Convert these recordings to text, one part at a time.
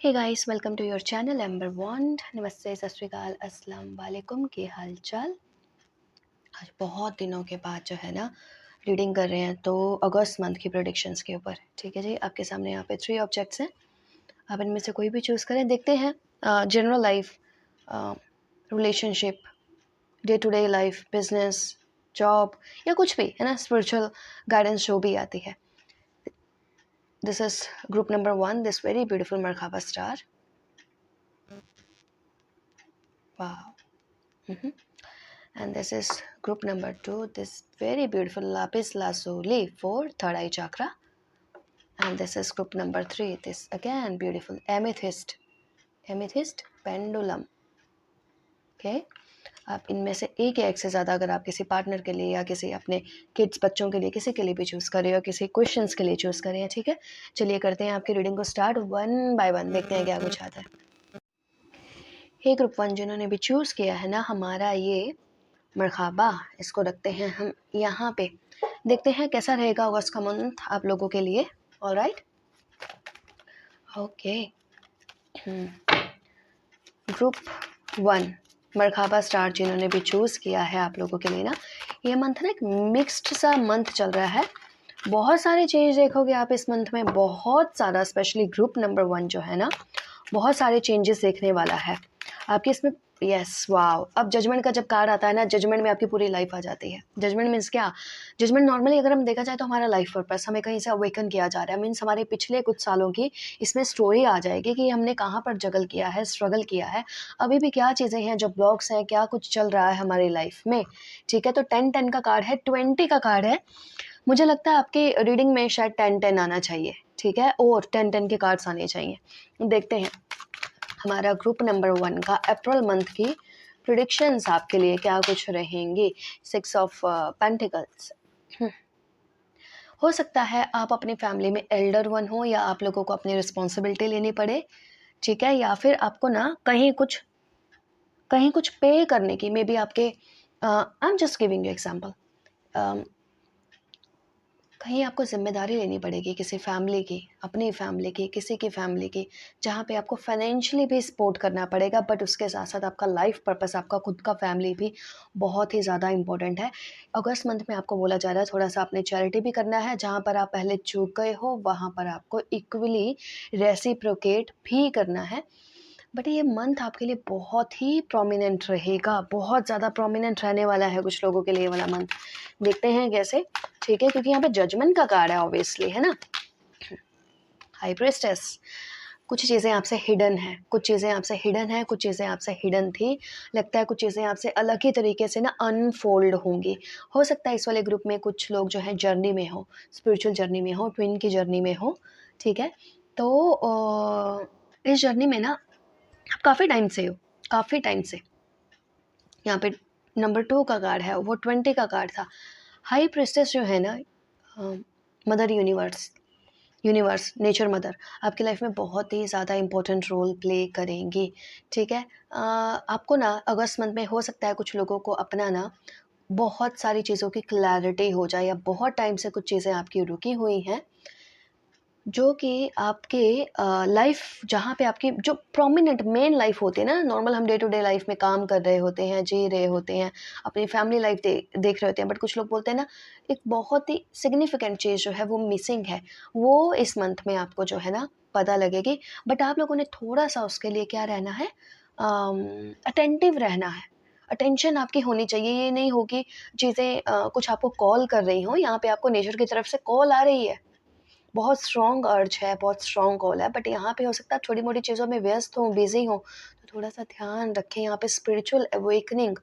Hey guys, welcome to your channel Amber Bond. नमस्ते, सत श्री अकाल, अस्सलाम वालेकुम। के हाल चाल। आज बहुत दिनों के बाद जो है ना रीडिंग कर रहे हैं, तो अगस्त मंथ की प्रेडिक्शंस के ऊपर। ठीक है जी, आपके सामने यहाँ पे 3 ऑब्जेक्ट्स हैं। आप इनमें से कोई भी चूज़ करें। देखते हैं general life, relationship, day to day life, business, job या कुछ भी है ना, स्पिरिचुअल गाइडेंस जो भी आती है। This is group number 1, this very beautiful merkaba star. वाह। And this is group number 2, this very beautiful lapis lazuli for third eye chakra. And this is group number 3, this again beautiful amethyst pendulum. Okay, आप इनमें से एक या एक से ज़्यादा, अगर आप किसी पार्टनर के लिए या किसी अपने किड्स बच्चों के लिए, किसी के लिए भी चूज़ कर रहे हो, किसी क्वेश्चंस के लिए चूज़ कर रहे हैं। ठीक है, चलिए करते हैं आपकी रीडिंग को स्टार्ट वन बाय वन। देखते हैं क्या कुछ आता है। हे ग्रुप 1 जिन्होंने भी चूज़ किया है ना हमारा ये मरहबा, इसको रखते हैं हम यहाँ पे। देखते हैं कैसा रहेगा अगस्त का मंथ आप लोगों के लिए। Alright, okay. ग्रुप 1 मरहबा स्टार जिन्होंने भी चूज़ किया है आप लोगों के लिए ना, ये मंथ ना एक मिक्स्ड सा मंथ चल रहा है। बहुत सारे चेंज देखोगे आप इस मंथ में, बहुत सारा। स्पेशली ग्रुप नंबर 1 जो है ना, बहुत सारे चेंजेस देखने वाला है आपके इसमें। Yes, wow. अब जजमेंट का जब कार्ड आता है ना, जजमेंट में आपकी पूरी लाइफ आ जाती है। जजमेंट मीन्स क्या? जजमेंट नॉर्मली अगर हम देखा जाए तो हमारा लाइफ पर्पस हमें कहीं से अवेकन किया जा रहा है। मीन्स हमारे पिछले कुछ सालों की इसमें स्टोरी आ जाएगी कि हमने कहाँ पर जगल किया है, स्ट्रगल किया है, अभी भी क्या चीज़ें हैं जो ब्लॉक्स हैं, क्या कुछ चल रहा है हमारी लाइफ में। ठीक है, तो 10-10 का कार्ड है, 20 का कार्ड है। मुझे लगता है आपकी रीडिंग में शायद 10-10 आना चाहिए। ठीक है, और 10-10 के कार्ड्स आने चाहिए। देखते हैं हमारा ग्रुप नंबर 1 का अप्रैल मंथ की प्रिडिक्शंस आपके लिए क्या कुछ रहेंगी। 6 ऑफ पेंटिकल्स। हो सकता है आप अपनी फैमिली में एल्डर वन हो, या आप लोगों को अपनी रिस्पॉन्सिबिलिटी लेनी पड़े। ठीक है, या फिर आपको ना कहीं कुछ पे करने की, मे बी आपके I am just giving you example, कहीं आपको ज़िम्मेदारी लेनी पड़ेगी किसी फैमिली की, अपनी फैमिली की, किसी की फैमिली की, जहाँ पे आपको फाइनेंशियली भी सपोर्ट करना पड़ेगा, बट उसके साथ साथ आपका लाइफ पर्पस, आपका खुद का फैमिली भी बहुत ही ज़्यादा इंपॉर्टेंट है। अगस्त मंथ में आपको बोला जा रहा है थोड़ा सा आपने चैरिटी भी करना है। जहाँ पर आप पहले चूक गए हो वहाँ पर आपको इक्वली रेसिप्रोकेट भी करना है। बट ये मंथ आपके लिए बहुत ही प्रोमिनेंट रहेगा, बहुत ज़्यादा प्रोमिनेंट रहने वाला है कुछ लोगों के लिए वाला मंथ। देखते हैं कैसे। ठीक है, क्योंकि यहाँ पे जजमेंट का कार्ड है ऑब्वियसली, है ना। हाई प्रीस्टेस, कुछ चीज़ें आपसे हिडन है, कुछ चीज़ें आपसे हिडन है, कुछ चीज़ें आपसे हिडन थी। लगता है कुछ चीज़ें आपसे अलग ही तरीके से ना अनफोल्ड होंगी। हो सकता है इस वाले ग्रुप में कुछ लोग जो है जर्नी में हो, स्पिरिचुअल जर्नी में हो, ट्विन की जर्नी में हो। ठीक है, तो इस जर्नी में ना आप काफ़ी टाइम से हो, काफ़ी टाइम से। यहाँ पे नंबर 2 का कार्ड है, वो 20 का कार्ड था। हाई प्रिस्टेस जो है ना, मदर यूनिवर्स, नेचर मदर आपकी लाइफ में बहुत ही ज़्यादा इंपॉर्टेंट रोल प्ले करेंगी। ठीक है, आपको ना अगस्त मंथ में हो सकता है कुछ लोगों को अपना ना बहुत सारी चीज़ों की क्लैरिटी हो जाए, या बहुत टाइम से कुछ चीज़ें आपकी रुकी हुई हैं, जो कि आपके लाइफ, जहाँ पे आपकी जो प्रोमिनेंट मेन लाइफ होती है ना, नॉर्मल हम डे टू डे लाइफ में काम कर रहे होते हैं, जी रहे होते हैं, अपनी फैमिली लाइफ देख रहे होते हैं, बट कुछ लोग बोलते हैं ना एक बहुत ही सिग्निफिकेंट चीज़ जो है वो मिसिंग है, वो इस मंथ में आपको जो है ना पता लगेगी। बट आप लोगों ने थोड़ा सा उसके लिए क्या रहना है, अटेंटिव रहना है। अटेंशन आपकी होनी चाहिए। ये नहीं हो कि चीज़ें कुछ आपको कॉल कर रही हों। यहाँ पे आपको नेचर की तरफ से कॉल आ रही है, बहुत स्ट्रॉन्ग अर्ज है, बहुत स्ट्रॉन्ग कॉल है, बट यहाँ पे हो सकता है छोटी मोटी चीज़ों में व्यस्त हो, बिजी हो, तो थोड़ा सा ध्यान रखें। यहाँ पे स्पिरिचुअल अवेकनिंग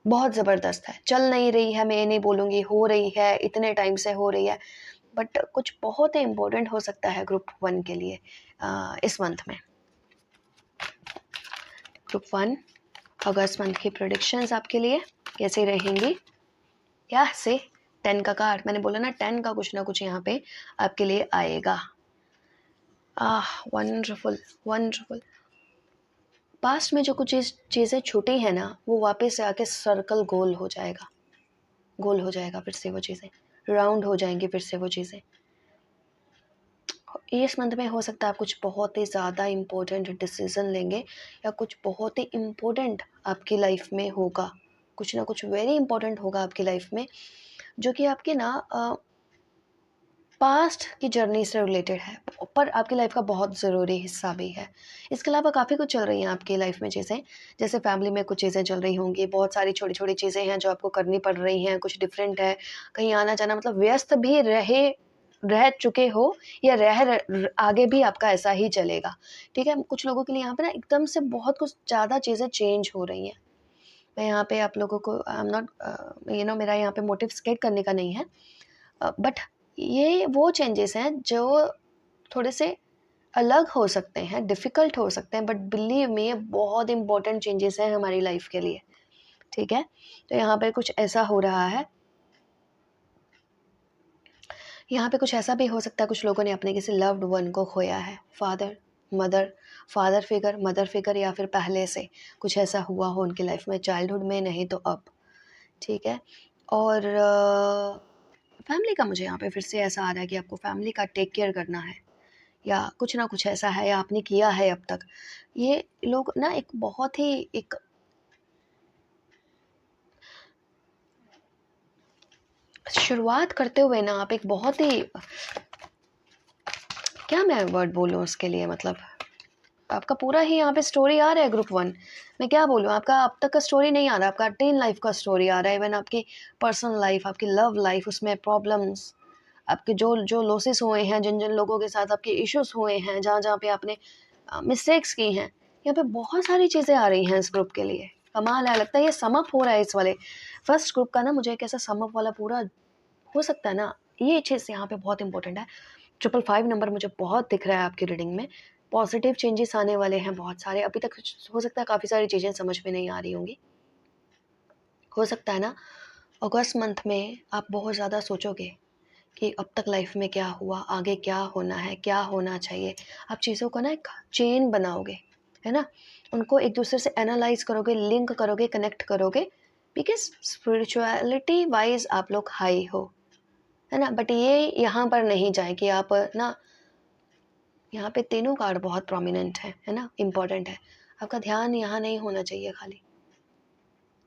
बहुत ज़बरदस्त है, चल नहीं रही है, मैं ये नहीं बोलूँगी, हो रही है, इतने टाइम से हो रही है, बट कुछ बहुत ही इम्पोर्टेंट हो सकता है ग्रुप 1 के लिए इस मंथ में। ग्रुप 1 अगस्त मंथ की प्रेडिक्शंस आपके लिए कैसे रहेंगी। क्या से 10 का कार्ड, मैंने बोला ना 10 का कुछ ना कुछ यहाँ पे आपके लिए आएगा। Wonderful wonderful. पास्ट में जो कुछ चीज़ें छूटी हैं ना, वो वापस से आके सर्कल गोल हो जाएगा, गोल हो जाएगा फिर से वो चीज़ें, राउंड हो जाएंगी फिर से वो चीज़ें। इस मंथ में हो सकता है आप कुछ बहुत ही ज़्यादा इम्पोर्टेंट डिसीज़न लेंगे, या कुछ बहुत ही इम्पोर्टेंट आपकी लाइफ में होगा, कुछ ना कुछ वेरी इंपॉर्टेंट होगा आपकी लाइफ में, जो कि आपके ना पास्ट की जर्नी से रिलेटेड है, पर आपकी लाइफ का बहुत ज़रूरी हिस्सा भी है। इसके अलावा काफ़ी कुछ चल रही हैं आपकी लाइफ में चीज़ें, जैसे फैमिली में कुछ चीज़ें चल रही होंगी, बहुत सारी छोटी-छोटी चीज़ें हैं जो आपको करनी पड़ रही हैं, कुछ डिफरेंट है, कहीं आना-जाना, मतलब व्यस्त भी रह चुके हो, या आगे भी आपका ऐसा ही चलेगा, ठीक है? कुछ लोगों के लिए यहाँ पे ना एकदम से बहुत कुछ ज़्यादा चीज़ें चेंज हो रही हैं। मैं यहाँ पे आप लोगों को, आई एम नॉट मेरा यहाँ पे मोटिव स्केट करने का नहीं है, बट ये वो चेंजेस हैं जो थोड़े से अलग हो सकते हैं, डिफ़िकल्ट हो सकते हैं, बट बिलीव मी ये बहुत इम्पोर्टेंट चेंजेस हैं हमारी लाइफ के लिए, ठीक है? तो यहाँ पे कुछ ऐसा हो रहा है, यहाँ पे कुछ ऐसा भी हो सकता है, कुछ लोगों ने अपने किसी लव्ड वन को खोया है, मदर फिगर, या फिर पहले से कुछ ऐसा हुआ हो उनकी लाइफ में, चाइल्डहुड में नहीं तो अब, ठीक है? और फैमिली का मुझे यहाँ पे फिर से ऐसा आ रहा है कि आपको फैमिली का टेक केयर करना है, या कुछ ना कुछ ऐसा है, या आपने किया है अब तक। ये लोग ना एक बहुत ही एक शुरुआत करते हुए ना, आप एक बहुत ही, क्या मैं वर्ड बोलूँ उसके लिए, मतलब आपका पूरा ही यहाँ पे स्टोरी आ रहा है ग्रुप वन। मैं क्या बोलूँ, आपका अब तक का स्टोरी नहीं आ रहा, आपका टीन लाइफ का स्टोरी आ रहा है, इवन आपकी पर्सनल लाइफ, आपकी लव लाइफ, उसमें प्रॉब्लम्स, आपके जो जो लॉसेस हुए हैं, जिन जिन लोगों के साथ आपके इश्यूज हुए हैं, जहाँ जहाँ पे आपने मिस्टेक्स की हैं, यहाँ पे बहुत सारी चीज़ें आ रही हैं इस ग्रुप के लिए। कमाल है, लगता है ये सम अप हो रहा है इस वाले फर्स्ट ग्रुप का ना, मुझे एक ऐसा सम अप वाला पूरा हो सकता है ना, ये चीज़ यहाँ पे बहुत इंपॉर्टेंट है। 555 नंबर मुझे बहुत दिख रहा है आपकी रीडिंग में, पॉजिटिव चेंजेस आने वाले हैं बहुत सारे। अभी तक हो सकता है काफ़ी सारी चीज़ें समझ में नहीं आ रही होंगी, हो सकता है ना अगस्त मंथ में आप बहुत ज़्यादा सोचोगे कि अब तक लाइफ में क्या हुआ, आगे क्या होना है, क्या होना चाहिए। आप चीज़ों को ना एक चेन बनाओगे, है ना? उनको एक दूसरे से एनालाइज करोगे, लिंक करोगे, कनेक्ट करोगे, बिकॉज़ स्पिरिचुअलिटी वाइज़ आप लोग हाई हो, है ना? बट ये यहाँ पर नहीं जाए कि आप ना, यहाँ पे तीनों कार्ड बहुत प्रोमिनेंट है ना? इम्पोर्टेंट है। आपका ध्यान यहाँ नहीं होना चाहिए खाली,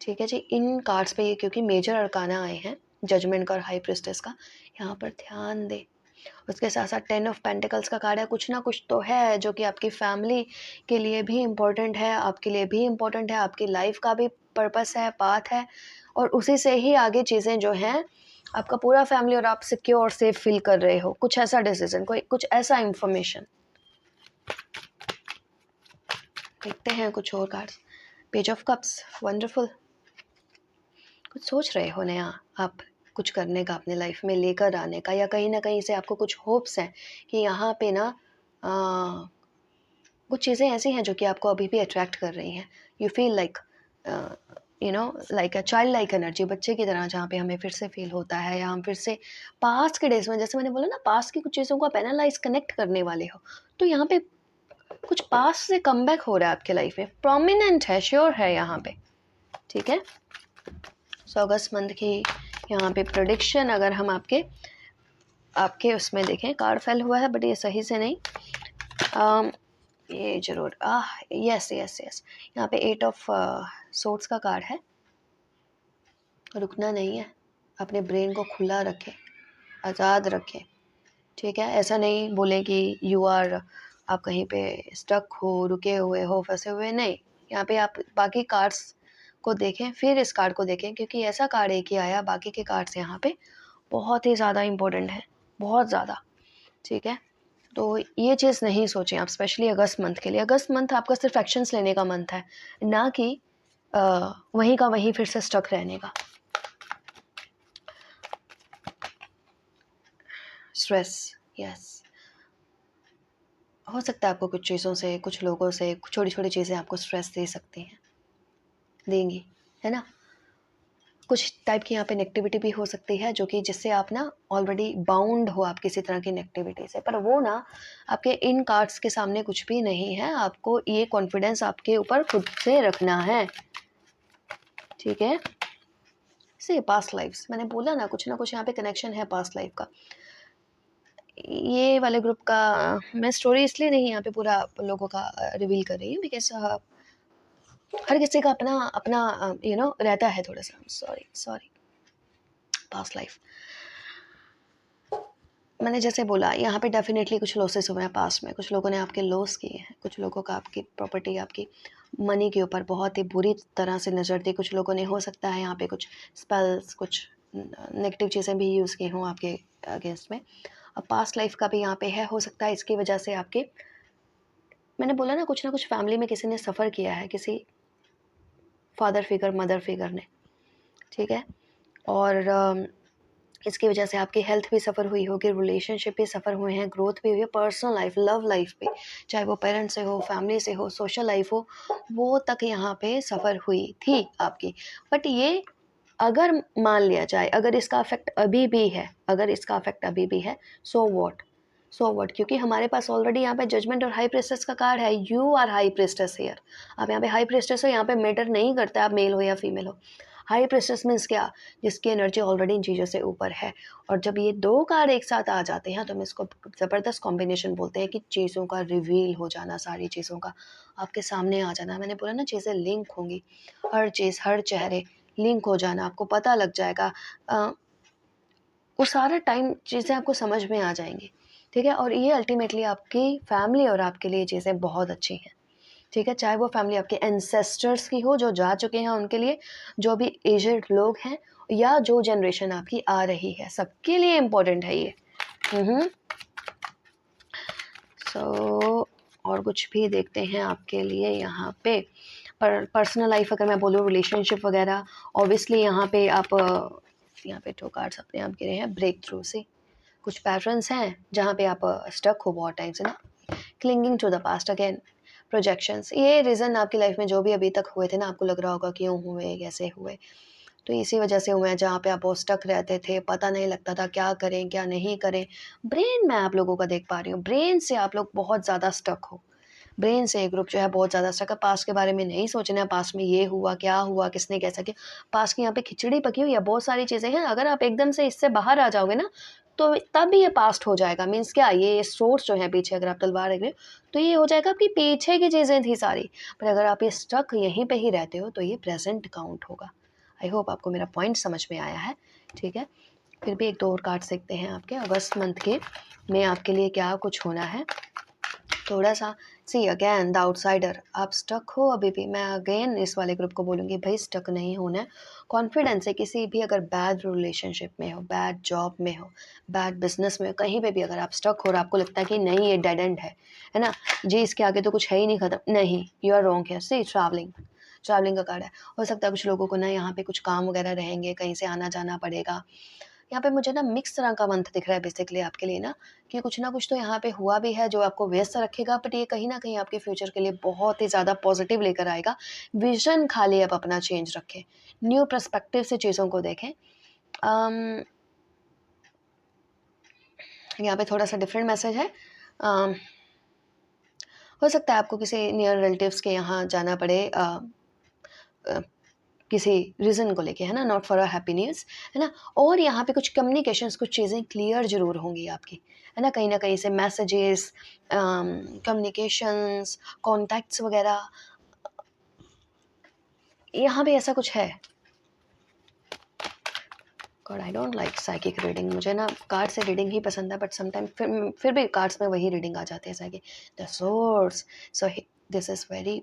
ठीक है जी? इन कार्ड्स पे ये क्योंकि मेजर अरकाना आए हैं, जजमेंट का और हाई प्रीस्टेस का, यहाँ पर ध्यान दें। उसके साथ-साथ 10 ऑफ पेंटिकल्स का कार्ड है, कुछ ना कुछ तो है जो कि आपकी फैमिली के लिए भी इम्पोर्टेंट है, आपके लिए भी इम्पोर्टेंट है, आपकी लाइफ का भी पर्पस है, पाथ है, और उसी से ही आगे चीज़ें जो हैं, आपका पूरा फैमिली और आप सिक्योर और सेफ फील कर रहे हो। कुछ ऐसा डिसीज़न, कोई कुछ ऐसा इन्फॉर्मेशन। देखते हैं कुछ और cards. Page of cups, wonderful. कुछ सोच रहे हो नया आप, कुछ करने का अपने लाइफ में, लेकर आने का, या कहीं ना कहीं से आपको कुछ होप्स हैं कि यहाँ पे ना कुछ चीज़ें ऐसी हैं जो कि आपको अभी भी अट्रैक्ट कर रही हैं। You feel like like a child like energy, बच्चे की तरह, जहाँ पे हमें फिर से फील होता है, या हम फिर से पास्ट के डेज में, जैसे मैंने बोला ना, पास्ट की कुछ चीज़ों को आप एनालाइज कनेक्ट करने वाले हो, तो यहाँ पे कुछ पास्ट से कमबैक हो रहा है आपके लाइफ में, प्रोमिनेंट है, श्योर है यहाँ पे, ठीक है? सो अगस्त मंथ की यहाँ पे प्रेडिक्शन, अगर हम आपके आपके उसमें देखें, कार्ड फेल हुआ है बट ये सही से नहीं, ये जरूर यस यस यस, यहाँ पे 8 ऑफ सोर्ड्स का कार्ड है। रुकना नहीं है, अपने ब्रेन को खुला रखें, आज़ाद रखें, ठीक है? ऐसा नहीं बोले कि आप कहीं पे स्टक हो, रुके हुए हो, फंसे हुए, नहीं। यहाँ पे आप बाकी कार्ड्स को देखें, फिर इस कार्ड को देखें, क्योंकि ऐसा कार्ड एक ही आया, बाकी के कार्ड्स यहाँ पे बहुत ही ज़्यादा इम्पोर्टेंट है, बहुत ज़्यादा, ठीक है? तो ये चीज़ नहीं सोचें आप, स्पेशली अगस्त मंथ के लिए। अगस्त मंथ आपका सिर्फ एक्शंस लेने का मंथ है, ना कि वहीं का वहीं फिर से स्टक रहने का। स्ट्रेस, यस, हो सकता है आपको कुछ चीज़ों से, कुछ लोगों से, छोटी छोटी चीज़ें आपको स्ट्रेस दे सकती हैं, देंगी, है ना? कुछ टाइप की यहाँ पे नेगेटिविटी भी हो सकती है, जो कि जिससे आप ना ऑलरेडी बाउंड हो आप किसी तरह की नेगेटिविटी से, पर वो ना आपके इन कार्ड्स के सामने कुछ भी नहीं है। आपको ये कॉन्फिडेंस आपके ऊपर खुद से रखना है, ठीक है? से पास्ट लाइफ्स, मैंने बोला ना कुछ यहाँ पे कनेक्शन है पास्ट लाइफ का। ये वाले ग्रुप का मैं स्टोरी इसलिए नहीं यहाँ पे पूरा लोगों का रिवील कर रही हूँ, बिकॉज़ हर किसी का अपना अपना रहता है थोड़ा सा। Sorry sorry, past life. मैंने जैसे बोला यहाँ पे डेफिनेटली कुछ लॉसेस हुए हैं पास्ट में, कुछ लोगों ने आपके लॉस किए हैं, कुछ लोगों का आपकी प्रॉपर्टी, आपकी मनी के ऊपर बहुत ही बुरी तरह से नज़र दी। कुछ लोगों ने, हो सकता है यहाँ पे कुछ स्पेल्स, कुछ नेगेटिव चीज़ें भी यूज़ की हों आपके अगेंस्ट में। अब पास्ट लाइफ का भी यहाँ पे है, हो सकता है इसकी वजह से आपके, मैंने बोला ना कुछ फैमिली में किसी ने सफ़र किया है, किसी फादर फिगर, मदर फिगर ने, ठीक है। और इसकी वजह से आपकी हेल्थ भी सफ़र हुई होगी, रिलेशनशिप भी सफ़र हुए हैं, ग्रोथ भी हुई है, पर्सनल लाइफ, लव लाइफ पे, चाहे वो पेरेंट्स से हो, फैमिली से हो, सोशल लाइफ हो, वो तक यहाँ पे सफ़र हुई थी आपकी। बट ये अगर मान लिया जाए, अगर इसका इफेक्ट अभी भी है, अगर इसका इफेक्ट अभी भी है, सो व्हाट, सो व्हाट, क्योंकि हमारे पास ऑलरेडी यहाँ पे जजमेंट और हाई प्रेस्टेस का कार्ड है। You are high priestess here. आप यहाँ पे हाई प्रेस्टेस हो, यहाँ पे मैटर नहीं करता आप मेल हो या फीमेल हो। हाई प्रेस्टेस मीन्स क्या, जिसकी एनर्जी ऑलरेडी इन चीज़ों से ऊपर है। और जब ये दो कार्ड एक साथ आ जाते हैं तो हम इसको ज़बरदस्त कॉम्बिनेशन बोलते हैं कि चीज़ों का रिवील हो जाना, सारी चीज़ों का आपके सामने आ जाना। मैंने बोला ना, चीज़ें लिंक होंगी, हर चीज़, हर चेहरे लिंक हो जाना, आपको पता लग जाएगा। वो सारा टाइम चीज़ें आपको समझ में आ जाएंगी, ठीक है। और ये अल्टीमेटली आपकी फैमिली और आपके लिए चीज़ें बहुत अच्छी हैं, ठीक है। चाहे वो फैमिली आपके एंसेस्टर्स की हो जो जा चुके हैं, उनके लिए, जो भी एजेड लोग हैं, या जो जनरेशन आपकी आ रही है, सबके लिए इम्पोर्टेंट है ये। सो और कुछ भी देखते हैं आपके लिए यहाँ पे। पर्सनल लाइफ अगर मैं बोलूँ, रिलेशनशिप वगैरह, ऑब्वियसली यहाँ पे आप यहाँ पे 2 कार्ड्स अपने आप गिरे हैं, ब्रेक थ्रू से। कुछ पैटर्न्स हैं जहाँ पे आप स्टक हो बहुत टाइम से ना, clinging to the past, again projections. ये रीज़न आपकी लाइफ में जो भी अभी तक हुए थे ना, आपको लग रहा होगा क्यों हुए, कैसे हुए, तो इसी वजह से हुए हैं जहाँ पे आप बहुत स्टक रहते थे, पता नहीं लगता था क्या करें क्या नहीं करें। ब्रेन मैं आप लोगों का देख पा रही हूँ, ब्रेन से आप लोग बहुत ज़्यादा स्टक हो। ब्रेन से ये ग्रुप जो है बहुत ज़्यादा स्टक है। पास्ट के बारे में नहीं सोचना है, पास्ट में ये हुआ, क्या हुआ, किसने कैसा किया। पास्ट की यहाँ पे खिचड़ी पकी हुई है, बहुत सारी चीज़ें हैं। अगर आप एकदम से इससे बाहर आ जाओगे ना, तो तब ये पास्ट हो जाएगा। मीन्स क्या, ये सोर्स जो है पीछे, अगर आप तलवार रख रहे हो तो ये हो जाएगा आपकी पीछे की चीज़ें थी सारी। पर अगर आप ये स्टक यहीं पे ही रहते हो तो ये प्रेजेंट काउंट होगा। आई होप आपको मेरा पॉइंट समझ में आया है, ठीक है। फिर भी एक दो और कार्ड्स देखते हैं आपके अगस्त मंथ के में आपके लिए क्या कुछ होना है थोड़ा सा। सी अगेन द आउटसाइडर, आप स्टक हो अभी भी। मैं अगेन इस वाले ग्रुप को बोलूँगी, भाई स्टक नहीं होना है। कॉन्फिडेंस है, किसी भी अगर बैड रिलेशनशिप में हो, बैड जॉब में हो, बैड बिजनेस में हो, कहीं पे भी अगर आप स्टक हो और आपको लगता है कि नहीं ये डेड एंड है ना जी, इसके आगे तो कुछ है ही नहीं, खत्म, नहीं, यू आर रॉन्ग है। सी ट्रैवलिंग, ट्रैवलिंग का कार्ड है। हो सकता है कुछ लोगों को ना यहाँ पे कुछ काम वगैरह रहेंगे, कहीं से आना जाना पड़ेगा। यहाँ पे मुझे ना मिक्स तरह का मंथ दिख रहा है बेसिकली आपके लिए कि कुछ ना कुछ तो यहाँ पे हुआ भी है जो आपको व्यस्त रखेगा, बट ये कहीं ना कहीं आपके फ्यूचर के लिए बहुत ही ज़्यादा पॉजिटिव लेकर आएगा। विजन खाली आप अपना चेंज रखें, न्यू पर्सपेक्टिव से चीज़ों को देखें। यहाँ पे थोड़ा सा डिफरेंट मैसेज है। हो सकता है आपको किसी नियर रिलेटिव्स के यहाँ जाना पड़े, किसी रीज़न को लेके, है ना, not for a happy news, है ना। और यहाँ पे कुछ कम्युनिकेशंस, कुछ चीज़ें क्लियर ज़रूर होंगी आपकी, है ना, कहीं ना कहीं से मैसेजेस, कम्युनिकेशंस, कॉन्टैक्ट्स वगैरह, यहाँ पे ऐसा कुछ है। God, I don't like psychic reading, मुझे ना कार्ड से रीडिंग ही पसंद है, बट समटाइम फिर भी कार्ड्स में वही रीडिंग आ जाती है psychic, the source. So this is very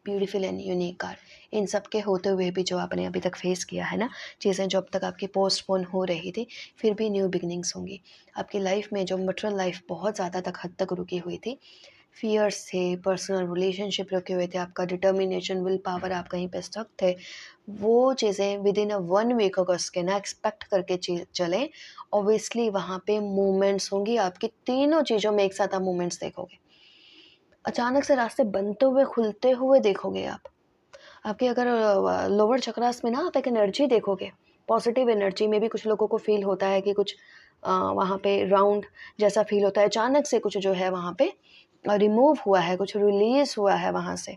beautiful and unique card. इन सब के होते हुए भी जो आपने अभी तक फेस किया है ना, चीज़ें जो अब तक आपकी पोस्टपोन हो रही थी, फिर भी न्यू बिगनिंग्स होंगी आपकी लाइफ में। जो मटेरियल लाइफ बहुत ज़्यादा तक हद तक रुकी हुई थी, फियर्स थे, पर्सनल रिलेशनशिप रुके हुए थे, आपका डिटर्मिनेशन, विल पावर, आप कहीं पे स्टक थे, वो चीज़ें विद इन अ 1 वीक अगर उसके ना एक्सपेक्ट करके चलें, ऑब्वियसली वहाँ पे मूवमेंट्स होंगी आपकी। तीनों चीज़ों में एक साथ आप मूवमेंट्स देखोगे। अचानक से रास्ते बनते हुए, खुलते हुए देखोगे आप। आपके अगर लोअर चक्रास में ना आप एक एनर्जी देखोगे, पॉजिटिव एनर्जी में भी कुछ लोगों को फील होता है कि कुछ वहाँ पे राउंड जैसा फील होता है। अचानक से कुछ जो है वहाँ पे रिमूव हुआ है, कुछ रिलीज हुआ है वहाँ से,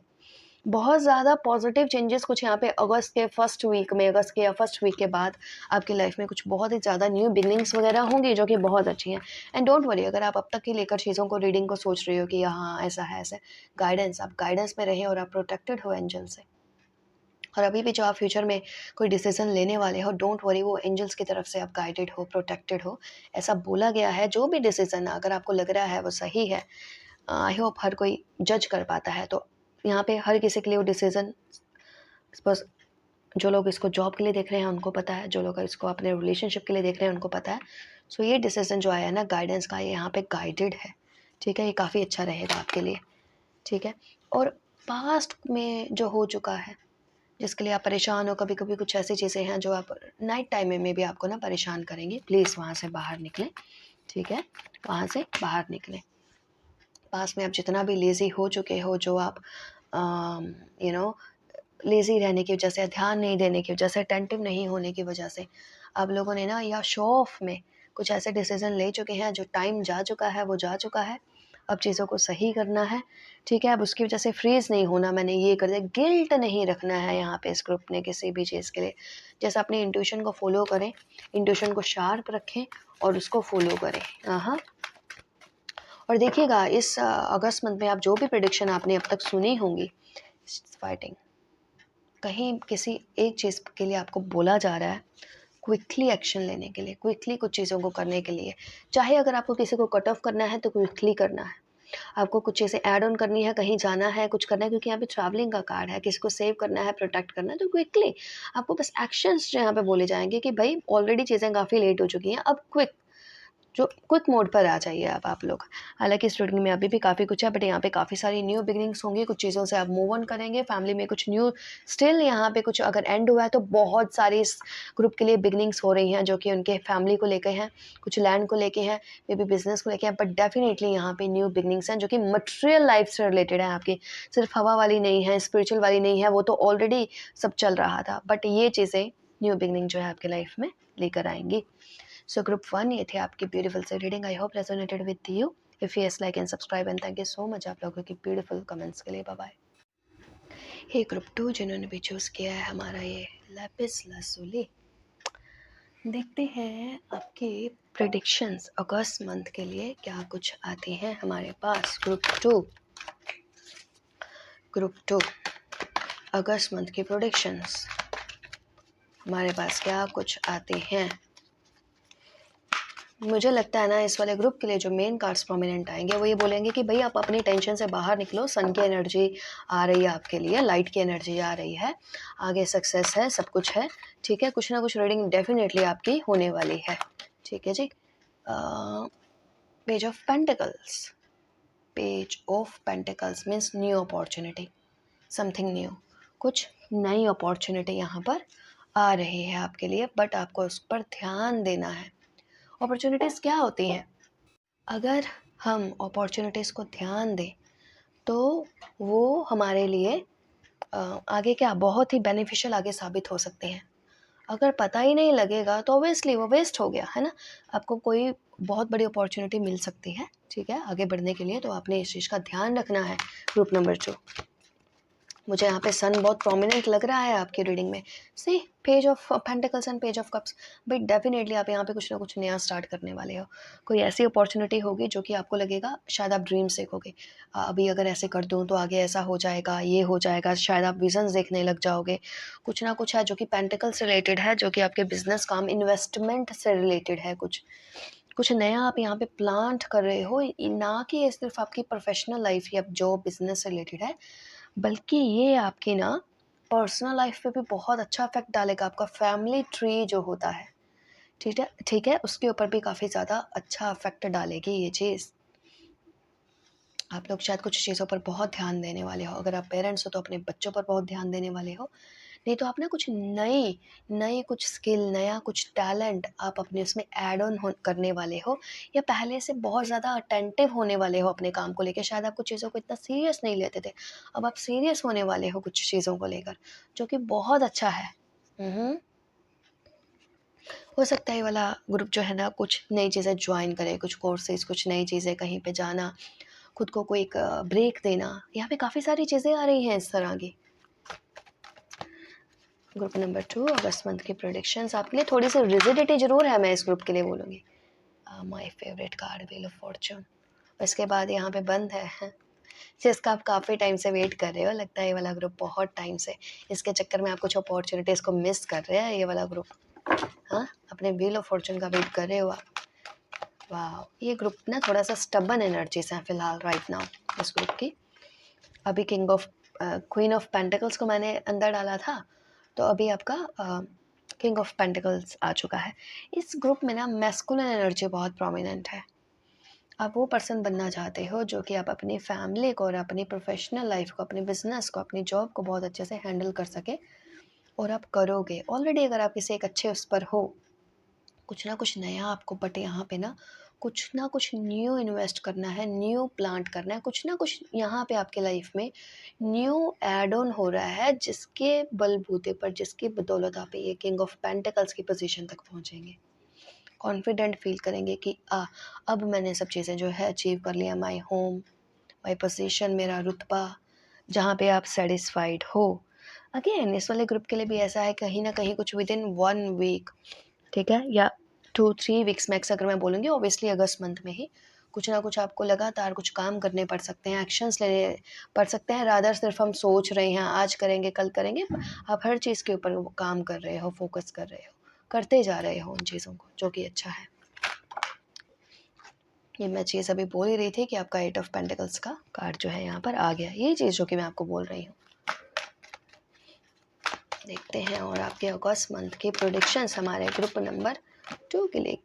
बहुत ज़्यादा पॉजिटिव चेंजेस कुछ यहाँ पे अगस्त के फर्स्ट वीक में, अगस्त के या फर्स्ट वीक के बाद आपकी लाइफ में कुछ बहुत ही ज़्यादा न्यू बिगनिंग्स वगैरह होंगी जो कि बहुत अच्छी हैं। एंड डोंट वरी, अगर आप अब तक की लेकर चीज़ों को, रीडिंग को सोच रहे हो कि हाँ ऐसा है, ऐसे गाइडेंस, आप गाइडेंस में रहें और आप प्रोटेक्टेड हो एंजल से। और अभी भी जो आप फ्यूचर में कोई डिसीजन लेने वाले हो, डोंट वरी, वो एंजल्स की तरफ से आप गाइडेड हो, प्रोटेक्टेड हो। ऐसा बोला गया है, जो भी डिसीजन अगर आपको लग रहा है वो सही है, आई होप हर कोई जज कर पाता है। तो यहाँ पे हर किसी के लिए वो डिसीजन, बस जो लोग इसको जॉब के लिए देख रहे हैं उनको पता है, जो लोग इसको अपने रिलेशनशिप के लिए देख रहे हैं उनको पता है। सो ये डिसीजन जो आया है ना गाइडेंस का, ये यहाँ पे गाइडेड है, ठीक है। ये काफ़ी अच्छा रहेगा आपके लिए, ठीक है। और पास्ट में जो हो चुका है, जिसके लिए आप परेशान हो, कभी कभी कुछ ऐसी चीज़ें हैं जो आप नाइट टाइम में भी आपको ना परेशान करेंगी, प्लीज़ वहाँ से बाहर निकलें, ठीक है। वहाँ से बाहर निकलें। पास में आप जितना भी लेज़ी हो चुके हो, जो आप यू नो लेज़ी रहने की वजह से, ध्यान नहीं देने की वजह से, अटेंटिव नहीं होने की वजह से आप लोगों ने ना, या शो ऑफ में कुछ ऐसे डिसीजन ले चुके हैं, जो टाइम जा चुका है वो जा चुका है। अब चीज़ों को सही करना है, ठीक है। अब उसकी वजह से फ्रीज नहीं होना, मैंने ये कर दिया, गिल्ट नहीं रखना है यहाँ पे इस ग्रुप ने किसी भी चीज़ के लिए। जैसे अपनी इंट्यूशन को फॉलो करें, इंट्यूशन को शार्प रखें और उसको फॉलो करें। हाँ, और देखिएगा इस अगस्त मंथ में आप जो भी प्रेडिक्शन आपने अब तक सुनी होंगी, फाइटिंग, कहीं किसी एक चीज़ के लिए आपको बोला जा रहा है क्विकली एक्शन लेने के लिए, क्विकली कुछ चीज़ों को करने के लिए। चाहे अगर आपको किसी को कट ऑफ करना है तो क्विकली करना है, आपको कुछ चीज़ें ऐड ऑन करनी है, कहीं जाना है, कुछ करना है, क्योंकि यहाँ पे ट्रैवलिंग का कार्ड है, किसी को सेव करना है, प्रोटेक्ट करना है, तो क्विकली आपको बस एक्शंस जो यहाँ पे बोले जाएंगे कि भाई ऑलरेडी चीज़ें काफ़ी लेट हो चुकी हैं, अब क्विक, जो क्विक मोड पर आ जाइए अब आप लोग। हालांकि इस रीडिंग में अभी भी काफ़ी कुछ है, बट यहाँ पे काफ़ी सारी न्यू बिगिनिंग्स होंगी, कुछ चीज़ों से आप मूव ऑन करेंगे, फैमिली में कुछ न्यू, स्टिल यहाँ पे कुछ अगर एंड हुआ है तो बहुत सारी इस ग्रुप के लिए बिगिनिंग्स हो रही हैं, जो कि उनके फैमिली को लेके हैं, कुछ लैंड को लेके हैं, मे बी बिजनेस को लेके हैं, बट डेफिनेटली यहाँ पे न्यू बिगिनिंग्स हैं जो कि मटेरियल लाइफ से रिलेटेड है आपकी, सिर्फ हवा वाली नहीं है, स्पिरिचुअल वाली नहीं है, वो तो ऑलरेडी सब चल रहा था, बट ये चीज़ें न्यू बिगिनिंग जो है आपके लाइफ में लेकर आएंगी। सो ग्रुप 1 ये थे आपकी ब्यूटीफुल से reading, I hope resonated with you. If yes, like and subscribe and thank you so much आप लोगों की ब्यूटीफुल कमेंट्स के लिए। Bye bye. हे ग्रुप 2 जिन्होंने भी चूज़ किया है हमारा ये लैपिस लाजुली, देखते हैं आपके प्रेडिक्शंस अगस्त मंथ के लिए क्या कुछ आती हैं हमारे पास। ग्रुप टू अगस्त मंथ की प्रेडिक्शंस हमारे पास क्या कुछ आती हैं। मुझे लगता है ना इस वाले ग्रुप के लिए जो मेन कार्ड्स प्रोमिनेंट आएंगे वो ये बोलेंगे कि भाई आप अपनी टेंशन से बाहर निकलो, सन की एनर्जी आ रही है आपके लिए, लाइट की एनर्जी आ रही है, आगे सक्सेस है, सब कुछ है, ठीक है। कुछ ना कुछ रीडिंग डेफिनेटली आपकी होने वाली है, ठीक है जी। Page of pentacles, page of pentacles means new opportunity, something new, कुछ नई अपॉर्चुनिटी यहाँ पर आ रही है आपके लिए, बट आपको उस पर ध्यान देना है। अपॉर्चुनिटीज़ क्या होती हैं, अगर हम अपॉर्चुनिटीज़ को ध्यान दें तो वो हमारे लिए आगे क्या बहुत ही बेनिफिशियल आगे साबित हो सकते हैं। अगर पता ही नहीं लगेगा तो ऑब्वियसली वो वेस्ट हो गया है ना। आपको कोई बहुत बड़ी अपॉर्चुनिटी मिल सकती है, ठीक है, आगे बढ़ने के लिए, तो आपने इस चीज़ का ध्यान रखना है। ग्रुप नंबर 2, मुझे यहाँ पे सन बहुत प्रोमिनेंट लग रहा है आपकी रीडिंग में। See page of pentacles and page of cups, but definitely आप यहाँ पे कुछ ना कुछ नया स्टार्ट करने वाले हो। कोई ऐसी अपॉर्चुनिटी होगी जो कि आपको लगेगा शायद आप ड्रीम्स देखोगे, अभी अगर ऐसे कर दूँ तो आगे ऐसा हो जाएगा, ये हो जाएगा, शायद आप विजन्स देखने लग जाओगे। कुछ ना कुछ है जो कि पेंटिकल से रिलेटेड है, जो कि आपके बिजनेस काम, इन्वेस्टमेंट से रिलेटेड है, कुछ कुछ नया आप यहाँ पे प्लांट कर रहे हो, ना कि ये सिर्फ आपकी प्रोफेशनल लाइफ या जॉब बिजनेस से रिलेटेड है, बल्कि ये आपकी ना पर्सनल लाइफ पे भी बहुत अच्छा इफेक्ट डालेगा। आपका फैमिली ट्री जो होता है, ठीक है, ठीक है, उसके ऊपर भी काफ़ी ज़्यादा अच्छा इफेक्ट डालेगी ये चीज़। आप लोग शायद कुछ चीज़ों पर बहुत ध्यान देने वाले हो, अगर आप पेरेंट्स हो तो अपने बच्चों पर बहुत ध्यान देने वाले हो, नहीं तो आप ना कुछ नई नई कुछ स्किल, नया कुछ टैलेंट आप अपने उसमें ऐड ऑन करने वाले हो, या पहले से बहुत ज़्यादा अटेंटिव होने वाले हो अपने काम को लेकर। शायद आप कुछ चीज़ों को इतना सीरियस नहीं लेते थे, अब आप सीरियस होने वाले हो कुछ चीज़ों को लेकर, जो कि बहुत अच्छा है। हो सकता है ये वाला ग्रुप जो है ना कुछ नई चीज़ें ज्वाइन करे, कुछ कोर्सेज, कुछ नई चीज़ें, कहीं पे जाना, खुद को कोई एक ब्रेक देना, यहाँ पे काफ़ी सारी चीज़ें आ रही हैं इस तरह की। ग्रुप नंबर 2 अगस्त मंथ की प्रेडिक्शंस आपके लिए थोड़ी सी रिजिडिटी जरूर है, मैं इस ग्रुप के लिए बोलूँगी। My favourite card wheel of Fortune. इसके बाद यहाँ पे बंद है जिसका आप काफ़ी टाइम से वेट कर रहे हो, लगता है ये वाला ग्रुप बहुत टाइम से इसके चक्कर में आप कुछ अपॉर्चुनिटीज़ को मिस कर रहे हैं। ये वाला ग्रुप, हाँ, अपने व्हील ऑफ फॉर्चून का वेट कर रहे हो आप। वाह, ये ग्रुप ना थोड़ा सा स्टबन एनर्जीज हैं फिलहाल राइट नाउ इस ग्रुप की। अभी king of queen of pentacles को मैंने अंदर डाला था, तो अभी आपका किंग ऑफ पेंटिकल्स आ चुका है। इस ग्रुप में ना मैस्कुलिन एनर्जी बहुत प्रोमिनेंट है। आप वो पर्सन बनना चाहते हो जो कि आप अपनी फैमिली को और अपनी प्रोफेशनल लाइफ को, अपनी बिजनेस को, अपनी जॉब को बहुत अच्छे से हैंडल कर सके, और आप करोगे ऑलरेडी। अगर आप किसी एक अच्छे उस पर हो, कुछ ना कुछ नया आपको, बट यहाँ पे ना कुछ न्यू इन्वेस्ट करना है, न्यू प्लांट करना है, कुछ ना कुछ यहाँ पे आपके लाइफ में न्यू एड ऑन हो रहा है, जिसके बलबूते पर, जिसकी बदौलत आप ये किंग ऑफ पेंटिकल्स की पोजीशन तक पहुँचेंगे। कॉन्फिडेंट फील करेंगे कि अब मैंने सब चीज़ें जो है अचीव कर लिया। माई होम, माई पोजीशन, मेरा रुतबा, जहाँ पे आप सेटिस्फाइड हो। अगेन इस वाले ग्रुप के लिए भी ऐसा है, कहीं ना कहीं कुछ विद इन 1 वीक, ठीक है, या 2-3 वीक्स मैक्स अगर मैं बोलूँगी, ऑब्वियसली अगस्त मंथ में ही कुछ ना कुछ आपको लगातार कुछ काम करने पड़ सकते हैं, एक्शंस लेने पड़ सकते हैं। रादर सिर्फ हम सोच रहे हैं आज करेंगे कल करेंगे, आप हर चीज़ के ऊपर काम कर रहे हो, फोकस कर रहे हो, करते जा रहे हो उन चीज़ों को, जो कि अच्छा है। ये मैं चीज़ अभी बोल ही रही थी कि आपका 8 ऑफ पेंटिकल्स का कार्ड जो है यहाँ पर आ गया, यही चीज़ जो कि मैं आपको बोल रही हूँ। देखते हैं और आपके अगस्त मंथ की प्रेडिक्शंस हमारे ग्रुप नंबर 2 के लिए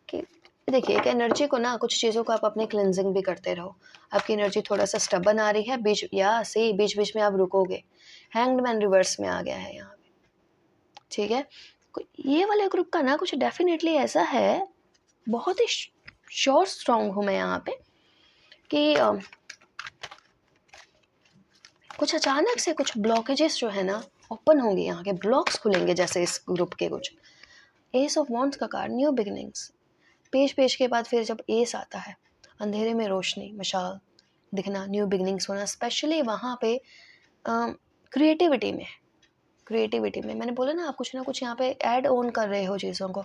कि देखिए, एक एनर्जी को ना, कुछ चीज़ों को आप अपने क्लिनजिंग भी करते रहो। आपकी एनर्जी थोड़ा सा स्टबन आ रही है, बीच बीच में आप रुकोगे। हैंग्ड मैन रिवर्स में आ गया है यहाँ पे, ठीक है। ये वाले ग्रुप का ना कुछ डेफिनेटली ऐसा है, बहुत ही श्योर स्ट्रॉन्ग हूँ मैं यहाँ पे कि कुछ अचानक से कुछ ब्लॉकेजेस जो है ना ओपन होंगे, यहाँ के ब्लॉक्स खुलेंगे, जैसे इस ग्रुप के कुछ। एस ऑफ वॉन्ड्स का कार्ड, न्यू बिगिनिंग्स। पेश के बाद फिर जब एस आता है, अंधेरे में रोशनी, मशाल दिखना, न्यू बिगिनिंग्स होना, स्पेशली वहाँ पे क्रिएटिविटी में मैंने बोला ना, आप कुछ ना कुछ यहाँ पे ऐड ऑन कर रहे हो चीज़ों को,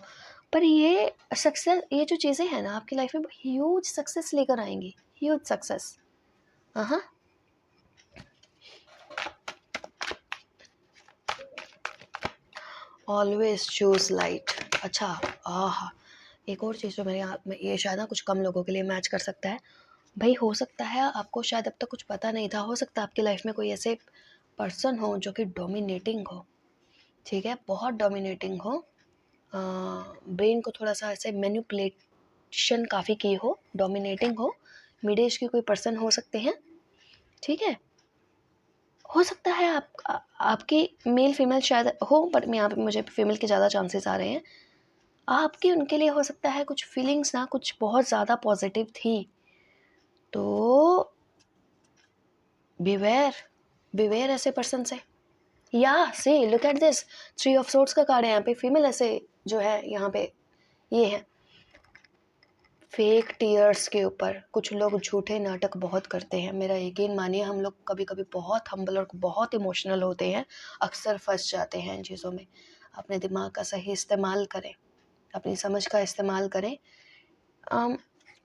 पर ये सक्सेस, ये जो चीज़ें हैं ना आपकी लाइफ में ह्यूज सक्सेस लेकर आएंगी, ह्यूज सक्सेस। हाँ, ऑलवेज चूज लाइट। अच्छा, एक और चीज़ जो मेरे यहाँ में, ये शायद ना कुछ कम लोगों के लिए मैच कर सकता है भाई। हो सकता है आपको शायद अब तक कुछ पता नहीं था, हो सकता है आपकी लाइफ में कोई ऐसे पर्सन हो जो कि डोमिनेटिंग हो, ठीक है, बहुत डोमिनेटिंग हो, ब्रेन को थोड़ा सा ऐसे मैनिपुलेशन काफ़ी की हो, डोमिनेटिंग हो, मिड एज की कोई पर्सन हो सकते हैं, ठीक है। हो सकता है आपकी मेल फीमेल शायद हो, बट यहाँ पे मुझे फीमेल के ज़्यादा चांसेस आ रहे हैं। आपकी उनके लिए हो सकता है कुछ फीलिंग्स ना कुछ बहुत ज़्यादा पॉजिटिव थी, तो बिवेयर ऐसे पर्सन से। या से look at this, 3 of swords का कार्ड है यहाँ पे, फीमेल ऐसे जो है यहाँ पे, ये है फेक टीयर्स के ऊपर। कुछ लोग झूठे नाटक बहुत करते हैं, मेरा यकीन मानिए, हम लोग कभी कभी बहुत हम्बल और बहुत इमोशनल होते हैं, अक्सर फंस जाते हैं इन चीज़ों में। अपने दिमाग का सही इस्तेमाल करें, अपनी समझ का इस्तेमाल करें।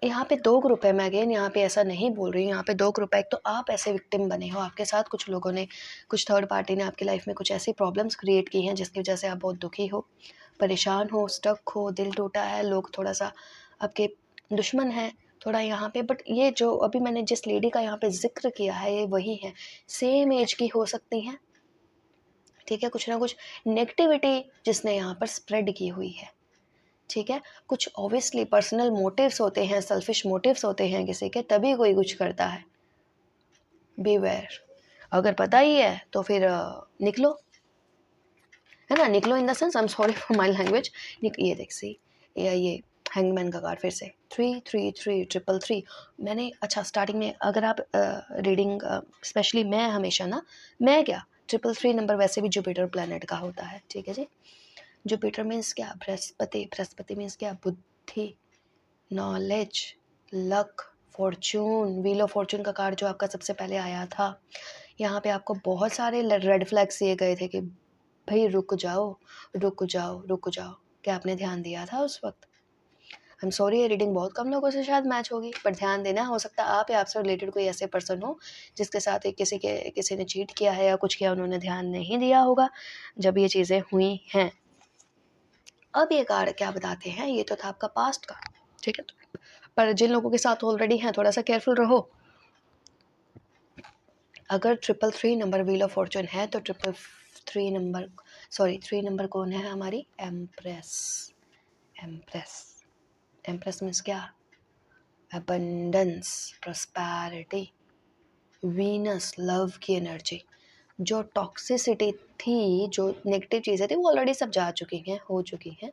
यहाँ पे 2 ग्रुप है, मैं अगेन यहाँ पे ऐसा नहीं बोल रही हूँ, यहाँ पे 2 ग्रुप है। एक तो आप ऐसे विक्टिम बने हो, आपके साथ कुछ लोगों ने, कुछ थर्ड पार्टी ने आपकी लाइफ में कुछ ऐसी प्रॉब्लम्स क्रिएट की हैं जिसकी वजह से आप बहुत दुखी हो, परेशान हो, स्टक हो, दिल टूटा है, लोग थोड़ा सा आपके दुश्मन हैं थोड़ा यहाँ पे। बट ये जो अभी मैंने जिस लेडी का यहाँ पे जिक्र किया है, ये वही है, सेम एज की हो सकती हैं, ठीक है। कुछ ना कुछ नेगेटिविटी जिसने यहाँ पर स्प्रेड की हुई है, ठीक है। कुछ ऑब्वियसली पर्सनल मोटिव्स होते हैं, सेल्फिश मोटिव्स होते हैं किसी के, तभी कोई कुछ करता है। बीवेयर। अगर पता ही है तो फिर निकलो, है ना, निकलो in the sense, I am sorry for my language. ये देख सी, ये हैंगमैन का कार्ड फिर से 3 मैंने, अच्छा स्टार्टिंग में अगर आप रीडिंग, स्पेशली मैं हमेशा ना, मैं क्या 3 नंबर वैसे भी जुपिटर प्लैनेट का होता है, ठीक है जी। जुपिटर मीन्स क्या, बृहस्पति मीन्स क्या, बुद्धि, knowledge, luck, Fortune, wheel of Fortune का कार्ड जो आपका सबसे पहले आया था, यहाँ पे आपको बहुत सारे रेड फ्लैग्स दिए गए थे कि भाई रुक जाओ, रुक जाओ, रुक जाओ। क्या आपने ध्यान दिया था उस वक्त? आई एम सॉरी, ये रीडिंग बहुत कम लोगों से शायद मैच होगी, पर ध्यान देना। हो सकता है आप या आपसे रिलेटेड कोई ऐसे पर्सन हो जिसके साथ एक किसी ने चीट किया है या कुछ किया, उन्होंने ध्यान नहीं दिया होगा जब ये चीज़ें हुई हैं। अब ये कार्ड क्या बताते हैं, ये तो था आपका पास्ट का, ठीक है, पर जिन लोगों के साथ ऑलरेडी हैं थोड़ा सा केयरफुल रहो। अगर 333 नंबर व्हील ऑफ फॉर्चून है तो 3 नंबर कौन है हमारी? एम्प्रेस। एम्प्रेस, एम्प्रेस मीन्स क्या? अबंडेंस, प्रॉस्पेरिटी, वीनस, लव की एनर्जी। जो टॉक्सिसिटी थी, जो नेगेटिव चीज़ें थी, वो ऑलरेडी सब जा चुकी हैं, हो चुकी हैं,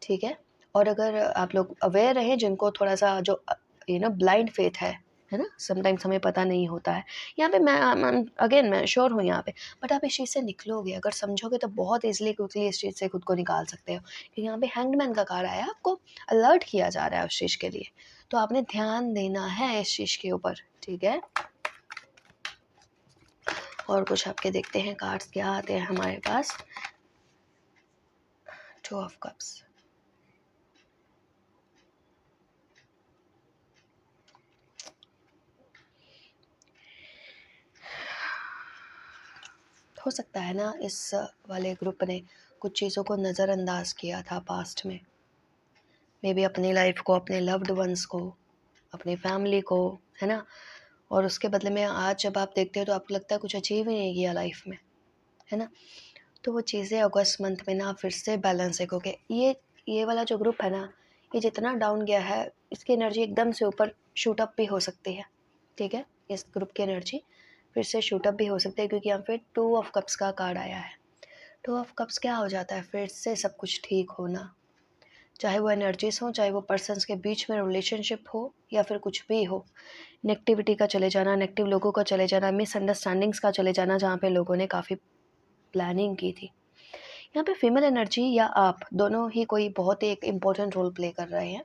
ठीक है। और अगर आप लोग अवेयर रहें, जिनको थोड़ा सा जो ब्लाइंड फेथ है ना, समटाइम्स हमें पता नहीं होता है। यहाँ पे मैं श्योर हूँ यहाँ पे, बट आप इस चीज़ से निकलोगे अगर समझोगे तो बहुत ईजिली क्विकली इस चीज़ से खुद को निकाल सकते हो। क्योंकि यहाँ पे हैंगमैन का कार्ड आया है, आपको अलर्ट किया जा रहा है उस चीज़ के लिए, तो आपने ध्यान देना है इस चीज़ के ऊपर, ठीक है। और कुछ आपके देखते हैं कार्ड्स क्या आते हैं हमारे पास। 2 ऑफ कप्स, हो सकता है ना इस वाले ग्रुप ने कुछ चीज़ों को नज़रअंदाज किया था पास्ट में, मे बी अपनी लाइफ को, अपने लव्ड वंस को, अपनी फैमिली को, है ना। और उसके बदले में आज जब आप देखते हो तो आपको लगता है कुछ अचीव ही नहीं किया लाइफ में, है ना। तो वो चीज़ें अगस्त मंथ में ना फिर से बैलेंस एक होके, ये वाला जो ग्रुप है ना, ये जितना डाउन गया है इसकी एनर्जी एकदम से ऊपर शूट अप भी हो सकती है, ठीक है। इस ग्रुप की एनर्जी फिर से शूट अप भी हो सकती है, क्योंकि यहाँ पे 2 ऑफ कप्स का कार्ड आया है। 2 ऑफ कप्स क्या हो जाता है? फिर से सब कुछ ठीक होना, चाहे वो एनर्जीज हो, चाहे वो पर्सन्स के बीच में रिलेशनशिप हो, या फिर कुछ भी हो। नेगेटिविटी का चले जाना, नेगेटिव लोगों का चले जाना, मिसअंडरस्टैंडिंग्स का चले जाना, जहाँ पे लोगों ने काफ़ी प्लानिंग की थी। यहाँ पे फीमेल एनर्जी या आप दोनों ही कोई बहुत ही एक इम्पोर्टेंट रोल प्ले कर रहे हैं।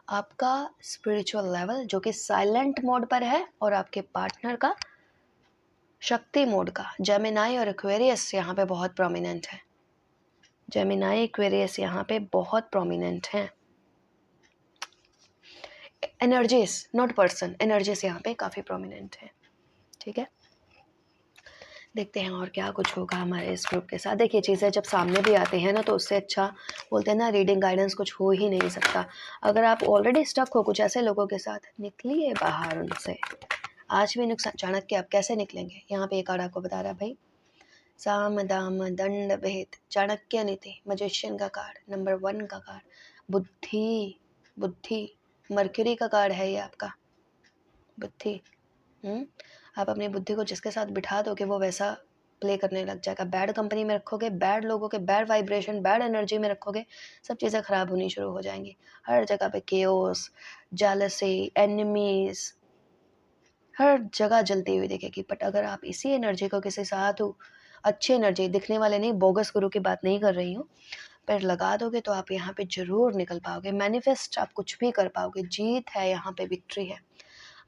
आपका स्पिरिचुअल लेवल जो कि साइलेंट मोड पर है, और आपके पार्टनर का शक्ति मोड का, जेमिनाई और एक्वेरियस यहाँ पे बहुत प्रोमिनेंट है। जेमिनाई, एक्वेरियस यहाँ पे बहुत प्रोमिनेंट हैं। एनर्जीज नॉट पर्सन, एनर्जीज यहाँ पे काफ़ी प्रोमिनेंट है, ठीक है। देखते हैं और क्या कुछ होगा हमारे इस ग्रुप के साथ। देखिए, चीज़ें जब सामने भी आते हैं ना, तो उससे अच्छा बोलते हैं ना, रीडिंग गाइडेंस कुछ हो ही नहीं सकता। अगर आप ऑलरेडी स्टक हो कुछ ऐसे लोगों के साथ, निकलिए बाहर उनसे। आज भी नुकसान चाणक्य, आप कैसे निकलेंगे? यहाँ पे एक कार्ड आपको बता रहा है भाई, साम दाम दंड भेद, चाणक्य नीति, मजिशियन का कार्ड, नंबर 1 का कार्ड, बुद्धि, बुद्धि, मर्क्यूरी का कार्ड है ये आपका, बुद्धि। आप अपनी बुद्धि को जिसके साथ बिठा दोगे वो वैसा प्ले करने लग जाएगा। बैड कंपनी में रखोगे, बैड लोगों के बैड वाइब्रेशन, बैड एनर्जी में रखोगे, सब चीज़ें ख़राब होनी शुरू हो जाएंगी। हर जगह पे केओस, जेलसी, एनिमीज, हर जगह जलती हुई दिखेगी। बट अगर आप इसी एनर्जी को किसी साथ अच्छी एनर्जी, दिखने वाले नहीं, बोगस गुरु की बात नहीं कर रही हूँ, पर लगा दोगे तो आप यहाँ पे ज़रूर निकल पाओगे। मैनिफेस्ट आप कुछ भी कर पाओगे, जीत है यहाँ पे, विक्ट्री है।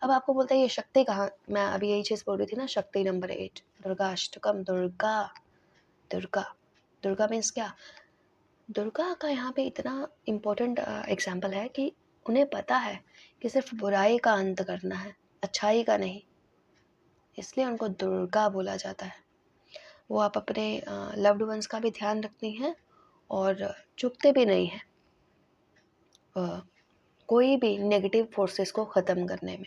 अब आपको बोलते हैं ये शक्ति कहाँ, मैं अभी यही चीज़ बोल रही थी ना, शक्ति नंबर 8, दुर्गाष्टकम, दुर्गा, दुर्गा, दुर्गा मीन्स क्या? दुर्गा का यहाँ पे इतना इम्पोर्टेंट एग्जाम्पल है कि उन्हें पता है कि सिर्फ बुराई का अंत करना है, अच्छाई का नहीं, इसलिए उनको दुर्गा बोला जाता है। वो आप अपने लव्ड वंस का भी ध्यान रखती हैं और चुकते भी नहीं हैं कोई भी नेगेटिव फोर्सेस को ख़त्म करने में।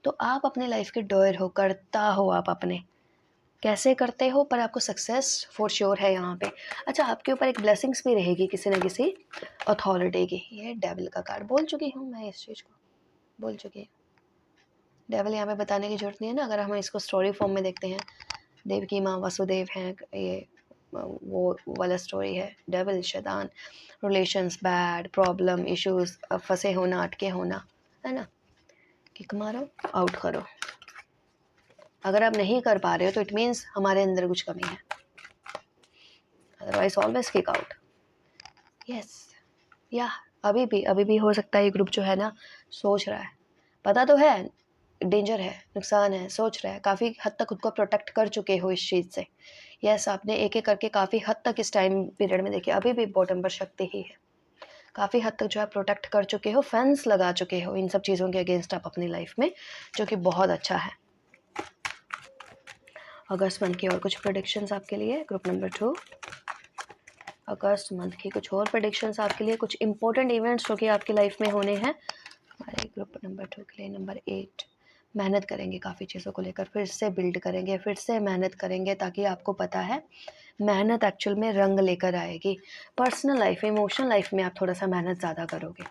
तो आप अपने लाइफ के डॉयर हो, करता हो आप अपने, कैसे करते हो, पर आपको सक्सेस फॉर श्योर है यहाँ पे। अच्छा, आपके ऊपर एक ब्लेसिंग्स भी रहेगी किसी न किसी अथॉरिटी की। ये डेविल का कार्ड, बोल चुकी हूँ मैं इस चीज़ को, बोल चुकी हूँ। डेविल यहाँ पे बताने की जरूरत नहीं है ना, अगर हम इसको स्टोरी फॉर्म में देखते हैं, देव की माँ वसुदेव हैं, ये वो वाला स्टोरी है। डेविल, शैतान, रिलेशंस बैड, प्रॉब्लम, इश्यूज, फंसे होना, अटके होना, है ना। किक मारो, आउट करो। अगर आप नहीं कर पा रहे हो तो इट मीन्स हमारे अंदर कुछ कमी है, otherwise always kick out. Yes, या अभी भी हो सकता है ये ग्रुप जो है ना सोच रहा है, पता तो है डेंजर है, नुकसान है, सोच रहे हैं, काफ़ी हद तक खुद को प्रोटेक्ट कर चुके हो इस चीज़ से। यस, आपने एक-एक करके काफ़ी हद तक इस टाइम पीरियड में देखिए अभी भी बॉटम पर शक्ति ही है। काफ़ी हद तक जो है प्रोटेक्ट कर चुके हो, फेंस लगा चुके हो इन सब चीज़ों के अगेंस्ट आप अपनी लाइफ में, जो कि बहुत अच्छा है। अगस्त मंथ की और कुछ प्रेडिक्शंस आपके लिए ग्रुप नंबर 2। अगस्त मंथ की कुछ और प्रेडिक्शंस आपके लिए, कुछ इंपॉर्टेंट इवेंट्स जो कि आपकी लाइफ में होने हैं हमारे ग्रुप नंबर 2 के लिए। नंबर 8, मेहनत करेंगे काफ़ी चीज़ों को लेकर, फिर से बिल्ड करेंगे, फिर से मेहनत करेंगे, ताकि आपको पता है मेहनत एक्चुअल में रंग लेकर आएगी। पर्सनल लाइफ, इमोशनल लाइफ में आप थोड़ा सा मेहनत ज़्यादा करोगे,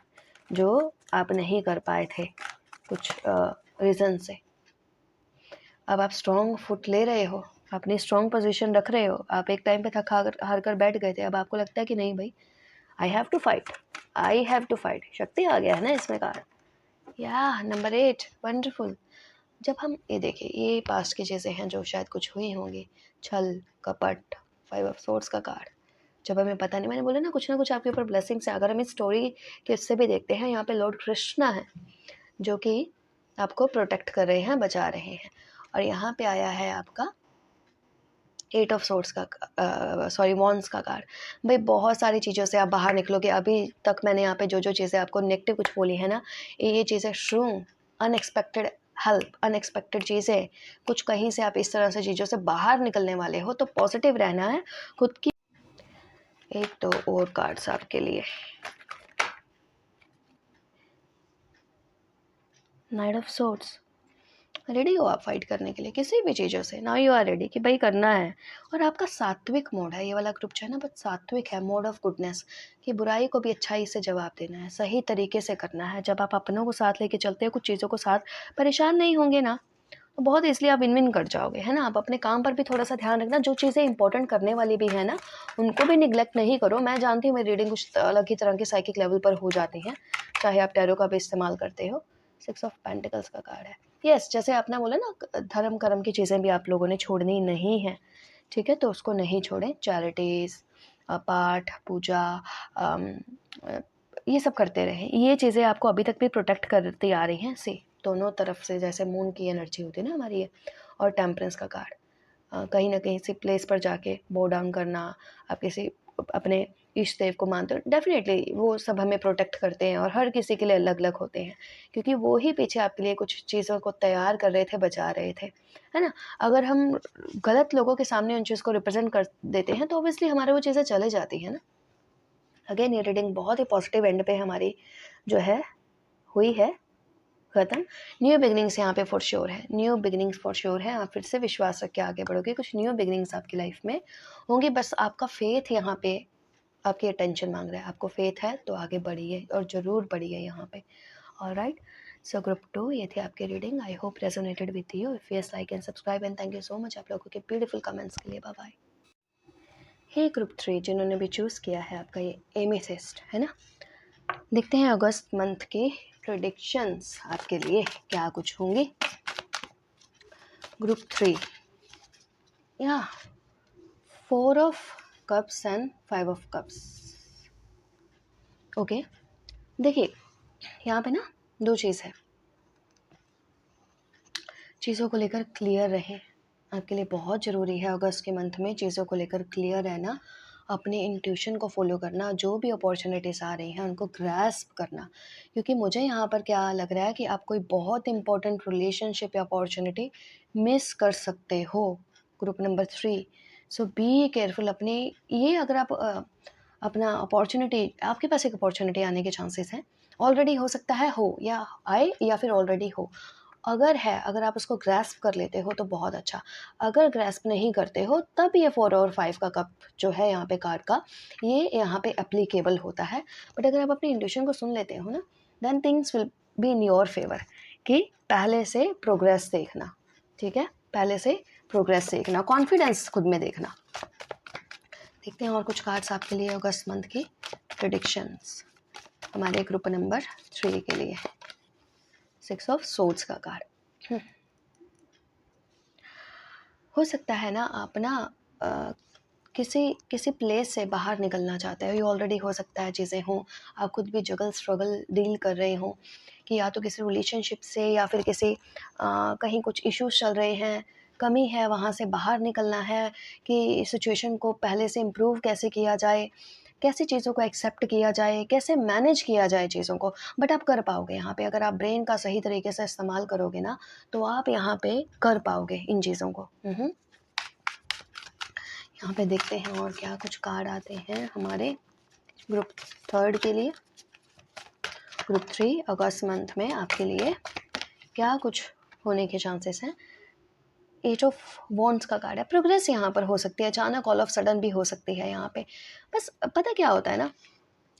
जो आप नहीं कर पाए थे कुछ रीज़न से। अब आप स्ट्रॉन्ग फुट ले रहे हो, अपनी स्ट्रॉन्ग पोजीशन रख रहे हो। आप एक टाइम पे थक हार कर बैठ गए थे, अब आपको लगता है कि नहीं भाई, I have to fight, I have to fight. शक्ति आ गया है ना इसमें कार। या नंबर 8, वंडरफुल। जब हम ये देखिए, ये पास्ट की चीज़ें हैं जो शायद कुछ हुई होंगी, छल कपट, 5 ऑफ सोर्ड्स का कार्ड। जब हमें पता नहीं, मैंने बोला ना कुछ आपके ऊपर ब्लेसिंग्स है। अगर हम इस स्टोरी के इससे भी देखते हैं, यहाँ पे लॉर्ड कृष्णा है जो कि आपको प्रोटेक्ट कर रहे हैं, बचा रहे हैं। और यहाँ पे आया है आपका 8 ऑफ सोर्ड्स का सॉरी वॉन्ड्स का कार्ड। भाई बहुत सारी चीज़ों से आप बाहर निकलोगे। अभी तक मैंने यहाँ पे जो जो चीज़ें आपको नेगेटिव कुछ बोली है ना, ये चीज़ें श्रूंग अनएक्सपेक्टेड हेल्प, अनएक्सपेक्टेड चीज़ें, कुछ कहीं से आप इस तरह से चीज़ों से बाहर निकलने वाले हो, तो पॉजिटिव रहना है खुद की। एक तो और कार्ड्स आपके लिए, नाइट ऑफ सोर्ड्स। रेडी हो आप फाइट करने के लिए किसी भी चीज़ों से, नाउ यू आर रेडी कि भाई करना है। और आपका सात्विक मोड है ये वाला ग्रुप जो है ना, बहुत सात्विक है, मोड ऑफ गुडनेस, कि बुराई को भी अच्छाई से जवाब देना है, सही तरीके से करना है। जब आप अपनों को साथ लेके चलते हो, कुछ चीज़ों को साथ, परेशान नहीं होंगे ना, तो बहुत इसलिए आप विन कर जाओगे, है ना। आप अपने काम पर भी थोड़ा सा ध्यान रखना, जो चीज़ें इंपॉर्टेंट करने वाली भी है ना, उनको भी निगलेक्ट नहीं करो। मैं जानती हूँ मेरी रीडिंग कुछ अलग ही तरह के साइकिक लेवल पर हो जाती हैं, चाहे आप टैरो का भी इस्तेमाल करते हो। 6 ऑफ पेंटिकल्स का कार्ड है। यस, जैसे आपने बोला ना, धर्म कर्म की चीज़ें भी आप लोगों ने छोड़नी नहीं है, ठीक है, तो उसको नहीं छोड़ें। चैरिटीज़, पाठ पूजा, ये सब करते रहें। ये चीज़ें आपको अभी तक भी प्रोटेक्ट करती आ रही हैं, सी दोनों तरफ से, जैसे मून की एनर्जी होती है ना हमारी ये, और टेम्परेंस का कार्ड। कहीं ना कहीं किसी प्लेस पर जाके बो डाउन करना, आप किसी अपने इष्ट देव को मानते हो, डेफिनेटली वो सब हमें प्रोटेक्ट करते हैं, और हर किसी के लिए अलग अलग होते हैं, क्योंकि वो ही पीछे आपके लिए कुछ चीज़ों को तैयार कर रहे थे, बचा रहे थे, है ना। अगर हम गलत लोगों के सामने उन चीज़ को रिप्रेजेंट कर देते हैं, तो ऑब्वियसली हमारे वो चीज़ें चले जाती हैं ना। अगेन ये रीडिंग बहुत ही पॉजिटिव एंड पे हमारी जो है हुई है खत्म। न्यू बिगिनिंग्स यहाँ पे फॉर श्योर है, न्यू बिगिनिंग्स फॉर श्योर है। आप फिर से विश्वास रख के आगे बढ़ोगे, कुछ न्यू बिगिनिंग्स आपकी लाइफ में होंगी। बस आपका फेथ यहाँ पे आपकी अटेंशन मांग रहा है। आपको फेथ है तो आगे बढ़िए, और ज़रूर बढ़िए यहाँ पे। ऑलराइट, सो ग्रुप 2 ये थी आपकी reading. I hope resonated with you. If yes, like and subscribe, and thank you so much आप लोगों के ब्यूटीफुल कमेंट्स के लिए। Bye bye. हे ग्रुप 3 जिन्होंने भी चूज़ किया है आपका ये एमेथिस्ट, है ना, देखते हैं अगस्त मंथ की प्रेडिक्शंस आपके लिए क्या कुछ होंगी। ग्रुप 3, या 4 of cups and 5 of cups. Okay, देखिए यहाँ पे ना दो चीज़ है, चीज़ों को लेकर क्लियर रहें। आपके लिए बहुत ज़रूरी है अगस्त के मंथ में चीज़ों को लेकर क्लियर रहना, अपने इंट्यूशन को फॉलो करना, जो भी अपॉर्चुनिटीज़ आ रही हैं उनको ग्रैस्प करना। क्योंकि मुझे यहाँ पर क्या लग रहा है कि आप कोई बहुत इंपॉर्टेंट रिलेशनशिप या अपॉर्चुनिटी मिस कर सकते हो। Group number 3, so be careful. अपने ये अगर आप अपना अपॉर्चुनिटी, आपके पास एक अपॉर्चुनिटी आने के चांसेस हैं, ऑलरेडी हो सकता है हो, या आए, या फिर ऑलरेडी हो। अगर है, अगर आप उसको ग्रैस्प कर लेते हो तो बहुत अच्छा। अगर ग्रैस्प नहीं करते हो, तब ये 4 और 5 का कप जो है यहाँ पे कार्ड का, ये यहाँ पे एप्लीकेबल होता है। बट अगर आप अपनी इंट्यूशन को सुन लेते हो ना, then things will be in your favour, कि पहले से प्रोग्रेस देखना, ठीक है, पहले से प्रोग्रेस देखना, कॉन्फिडेंस खुद में देखना। देखते हैं और कुछ कार्ड्स आपके लिए अगस्त मंथ की प्रेडिक्शंस हमारे ग्रुप नंबर 3 के लिए। 6 ऑफ सोर्ड्स का कार्ड। हो सकता है ना आप ना किसी किसी प्लेस से बाहर निकलना चाहते हो। ये ऑलरेडी हो सकता है चीज़ें हों, आप खुद भी स्ट्रगल डील कर रहे हो कि या तो किसी रिलेशनशिप से या फिर किसी कहीं कुछ इश्यूज चल रहे हैं, कमी है, वहाँ से बाहर निकलना है कि सिचुएशन को पहले से इम्प्रूव कैसे किया जाए, कैसे चीज़ों को एक्सेप्ट किया जाए, कैसे मैनेज किया जाए चीज़ों को। बट आप कर पाओगे यहाँ पे, अगर आप ब्रेन का सही तरीके से इस्तेमाल करोगे ना, तो आप यहाँ पे कर पाओगे इन चीज़ों को। यहाँ पे देखते हैं और क्या कुछ कार्ड आते हैं हमारे ग्रुप 3 के लिए। ग्रुप 3 अगस्त मंथ में आपके लिए क्या कुछ होने के चांसेस हैं। एज ऑफ वॉन्ड्स का कार्ड है। प्रोग्रेस यहाँ पर हो सकती है, अचानक ऑल ऑफ सडन भी हो सकती है यहाँ पे। बस पता क्या होता है ना,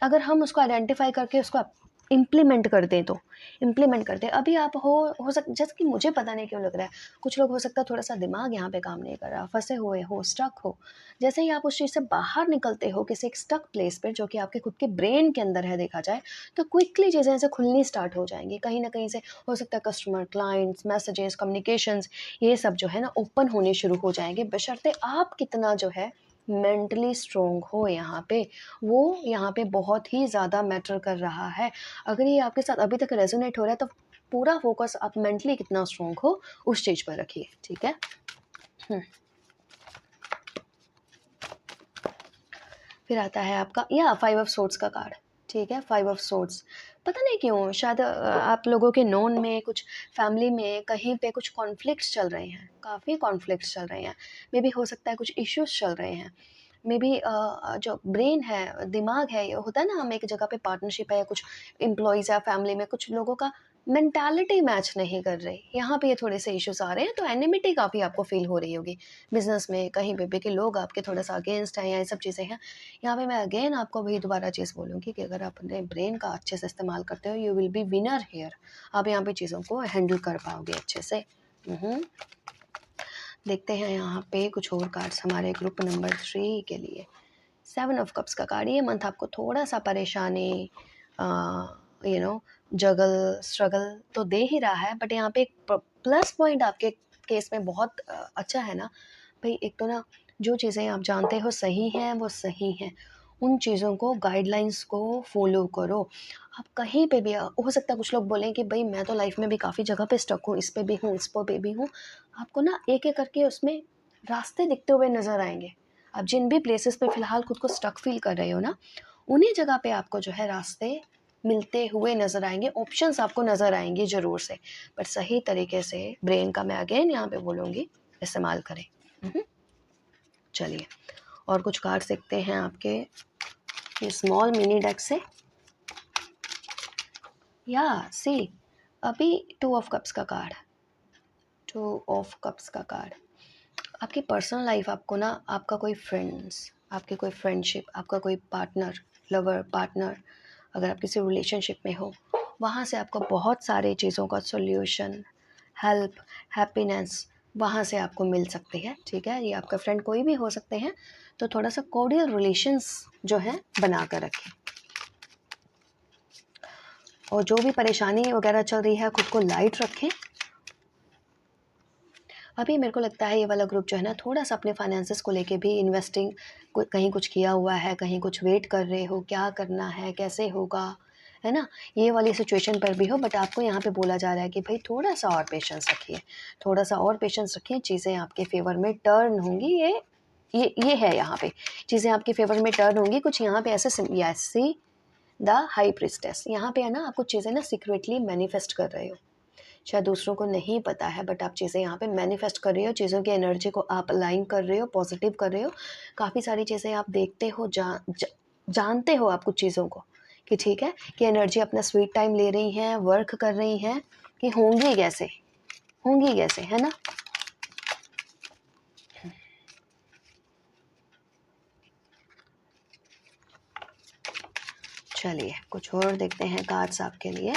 अगर हम उसको आइडेंटिफाई करके उसको इम्प्लीमेंट कर दें तो इम्प्लीमेंट कर दें। अभी आप हो जैसे कि मुझे पता नहीं क्यों लग रहा है, कुछ लोग हो सकता है थोड़ा सा दिमाग यहाँ पे काम नहीं कर रहा, फंसे हुए हो, स्टक हो। जैसे ही आप उस चीज़ से बाहर निकलते हो किसी एक स्टक प्लेस पर जो कि आपके खुद के ब्रेन के अंदर है देखा जाए, तो क्विकली चीज़ें ऐसे खुलनी स्टार्ट हो जाएंगी। कहीं ना कहीं से हो सकता है कस्टमर, क्लाइंट्स, मैसेजेस, कम्युनिकेशंस, ये सब जो है ना ओपन होने शुरू हो जाएंगे, बशर्ते आप कितना जो है मेंटली स्ट्रोंग हो। यहाँ पे वो यहाँ पे बहुत ही ज़्यादा मैटर कर रहा है। अगर ये आपके साथ अभी तक रेजोनेट हो रहा है तो पूरा फोकस आप मेंटली कितना स्ट्रोंग हो उस चीज़ पर रखिए, ठीक है। फिर आता है आपका या 5 ऑफ सोर्ड्स का कार्ड, ठीक है। 5 ऑफ सोर्ड्स, पता नहीं क्यों शायद आप लोगों के नोन में कुछ फैमिली में कहीं पे कुछ कॉन्फ्लिक्ट्स चल रहे हैं, काफ़ी कॉन्फ्लिक्ट्स चल रहे हैं। मे बी हो सकता है कुछ इश्यूज चल रहे हैं। मे बी जो ब्रेन है, दिमाग है, ये होता है ना, हम एक जगह पे पार्टनरशिप है या कुछ एम्प्लॉयज़ या फैमिली में कुछ लोगों का मेंटालिटी मैच नहीं कर रही, यहाँ पे ये थोड़े से इश्यूज आ रहे हैं। तो एनिमिटी काफ़ी आपको फील हो रही होगी बिजनेस में, कहीं पे भी कि लोग आपके थोड़ा सा अगेंस्ट हैं या ये सब चीज़ें हैं। यहाँ पे मैं अगेन आपको वही दोबारा चीज़ बोलूँगी कि अगर आप अपने ब्रेन का अच्छे से इस्तेमाल करते हो, you will be winner here. आप यहाँ पे चीज़ों को हैंडल कर पाओगे अच्छे से। देखते हैं यहाँ पे कुछ और कार्ड्स हमारे ग्रुप नंबर 3 के लिए। 7 ऑफ कप्स का कार्ड, ये मंथ आपको थोड़ा सा परेशानी, जगल स्ट्रगल तो दे ही रहा है। बट यहाँ पे एक प्लस पॉइंट आपके केस में बहुत अच्छा है ना भाई। एक तो ना जो चीज़ें आप जानते हो सही हैं वो सही हैं, उन चीज़ों को, गाइडलाइंस को फॉलो करो। आप कहीं पे भी, हो सकता है कुछ लोग बोलें कि भाई मैं तो लाइफ में भी काफ़ी जगह पे स्टक हूँ, इस पे भी हूँ, इस पे भी हूँ। आपको ना एक एक करके उसमें रास्ते दिखते हुए नज़र आएंगे। आप जिन भी प्लेसेस पे फ़िलहाल खुद को स्टक फील कर रहे हो ना, उन्हीं जगह पे आपको जो है रास्ते मिलते हुए नज़र आएंगे, ऑप्शंस आपको नज़र आएंगे ज़रूर से। बट सही तरीके से ब्रेन का मैं अगेन यहाँ पे बोलूँगी इस्तेमाल करें। चलिए और कुछ कार्ड सीखते हैं आपके ये स्मॉल मिनी डेक से। या सी अभी 2 ऑफ कप्स का कार्ड, 2 ऑफ कप्स का कार्ड। आपकी पर्सनल लाइफ, आपको ना आपका कोई फ्रेंड्स, आपके कोई फ्रेंडशिप, आपका कोई पार्टनर, लवर पार्टनर, अगर आप किसी रिलेशनशिप में हो, वहाँ से आपको बहुत सारे चीज़ों का सॉल्यूशन, हेल्प, हैप्पीनेस वहाँ से आपको मिल सकती है, ठीक है। ये आपका फ्रेंड कोई भी हो सकते हैं। तो थोड़ा सा कोर्डियल रिलेशंस जो है बना कर रखें। और जो भी परेशानी वगैरह चल रही है खुद को लाइट रखें। अभी मेरे को लगता है ये वाला ग्रुप जो है ना थोड़ा सा अपने फाइनेंसेस को लेके भी इन्वेस्टिंग, कहीं कुछ किया हुआ है, कहीं कुछ वेट कर रहे हो, क्या करना है, कैसे होगा, है ना, ये वाली सिचुएशन पर भी हो। बट आपको यहाँ पे बोला जा रहा है कि भाई थोड़ा सा और पेशेंस रखिए, थोड़ा सा और पेशेंस रखिए, चीज़ें आपके फेवर में टर्न होंगी। ये है यहाँ पे, चीज़ें आपके फेवर में टर्न होंगी। कुछ यहाँ पे ऐसे सी द हाई प्रिस्टेस, यहाँ पे है ना आप कुछ चीज़ें ना सीक्रेटली मैनिफेस्ट कर रहे हो, शायद दूसरों को नहीं पता है, बट आप चीज़ें यहाँ पे मैनिफेस्ट कर रहे हो, चीज़ों की एनर्जी को आप अलाइन कर रहे हो, पॉजिटिव कर रहे हो। काफ़ी सारी चीज़ें आप देखते हो, जानते हो आप कुछ चीज़ों को कि ठीक है कि एनर्जी अपना स्वीट टाइम ले रही हैं, वर्क कर रही हैं कि होंगी कैसे, है ना। चलिए कुछ और देखते हैं कार्ड्स आपके लिए।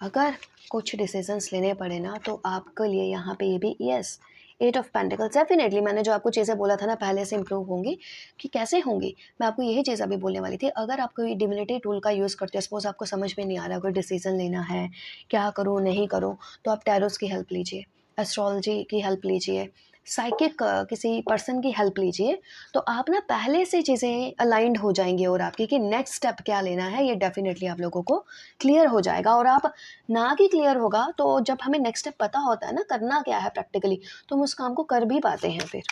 अगर कुछ डिसीजंस लेने पड़े ना तो आपके लिए यहाँ पे ये भी, यस, 8 ऑफ पेंटिकल्स, डेफिनेटली मैंने जो आपको चीज़ें बोला था ना पहले से इंप्रूव होंगी कि कैसे होंगी, मैं आपको यही चीज़ अभी बोलने वाली थी। अगर आप कोई डिविनिटी टूल का यूज़ करते हो, सपोज आपको समझ में नहीं आ रहा कोई डिसीजन लेना है, क्या करूँ नहीं करूँ, तो आप टैरोस की हेल्प लीजिए, एस्ट्रोलॉजी की हेल्प लीजिए, साइकिक किसी पर्सन की हेल्प लीजिए, तो आप ना पहले से चीज़ें अलाइंड हो जाएंगी और आपकी कि नेक्स्ट स्टेप क्या लेना है ये डेफिनेटली आप लोगों को क्लियर हो जाएगा। और आप ना कि क्लियर होगा तो जब हमें नेक्स्ट स्टेप पता होता है ना करना क्या है प्रैक्टिकली, तो हम उस काम को कर भी पाते हैं फिर।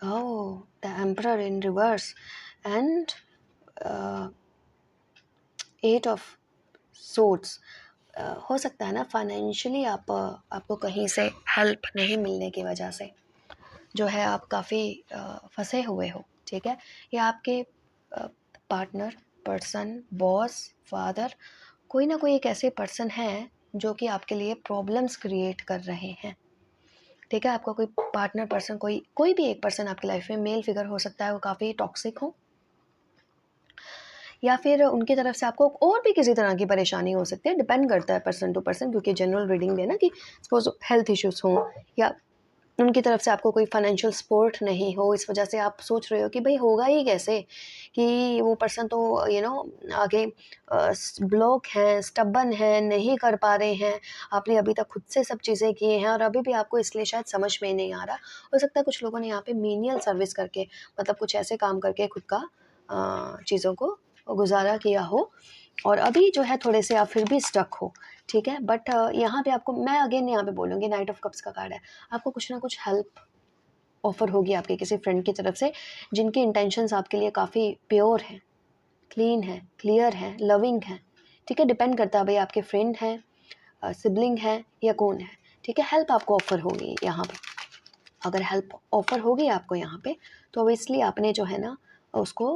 Oh, the Emperor in reverse and uh, Eight of Swords। हो सकता है ना फाइनेंशियली आपको कहीं से हेल्प नहीं मिलने की वजह से जो है आप काफ़ी फंसे हुए हो, ठीक है। या आपके पार्टनर, पर्सन, बॉस, फादर, कोई ना कोई एक ऐसे पर्सन है जो कि आपके लिए प्रॉब्लम्स क्रिएट कर रहे हैं, ठीक है। आपका कोई पार्टनर पर्सन, कोई भी एक पर्सन आपकी लाइफ में मेल फिगर हो सकता है, वो काफ़ी टॉक्सिक हो, या फिर उनकी तरफ से आपको और भी किसी तरह की परेशानी हो सकती है, डिपेंड करता है पर्सन टू पर्सन, क्योंकि जनरल रीडिंग में ना कि सपोज हेल्थ इश्यूज़ हों या उनकी तरफ से आपको कोई फाइनेंशियल सपोर्ट नहीं हो, इस वजह से आप सोच रहे हो कि भाई होगा ही कैसे, कि वो पर्सन तो आगे ब्लॉक हैं, स्टबन हैं, नहीं कर पा रहे हैं, आपने अभी तक खुद से सब चीज़ें की हैं और अभी भी आपको इसलिए शायद समझ में नहीं आ रहा। हो सकता है कुछ लोगों ने यहाँ पे मीनियल सर्विस करके, मतलब कुछ ऐसे काम करके खुद का चीज़ों को गुजारा किया हो और अभी जो है थोड़े से आप फिर भी स्टक हो, ठीक है। बट यहाँ पे आपको मैं अगेन यहाँ पे बोलूँगी, नाइट ऑफ कप्स का कार्ड है, आपको कुछ ना कुछ हेल्प ऑफर होगी आपके किसी फ्रेंड की तरफ से, जिनकी इंटेंशंस आपके लिए काफ़ी प्योर हैं, क्लीन है, क्लियर है, लविंग है, ठीक है। डिपेंड करता है भाई आपके फ्रेंड हैं, सिबलिंग है या कौन है, ठीक है। हेल्प आपको ऑफर होगी यहाँ पे, अगर हेल्प ऑफर होगी आपको यहाँ पे तो ऑब्वियसली आपने जो है ना उसको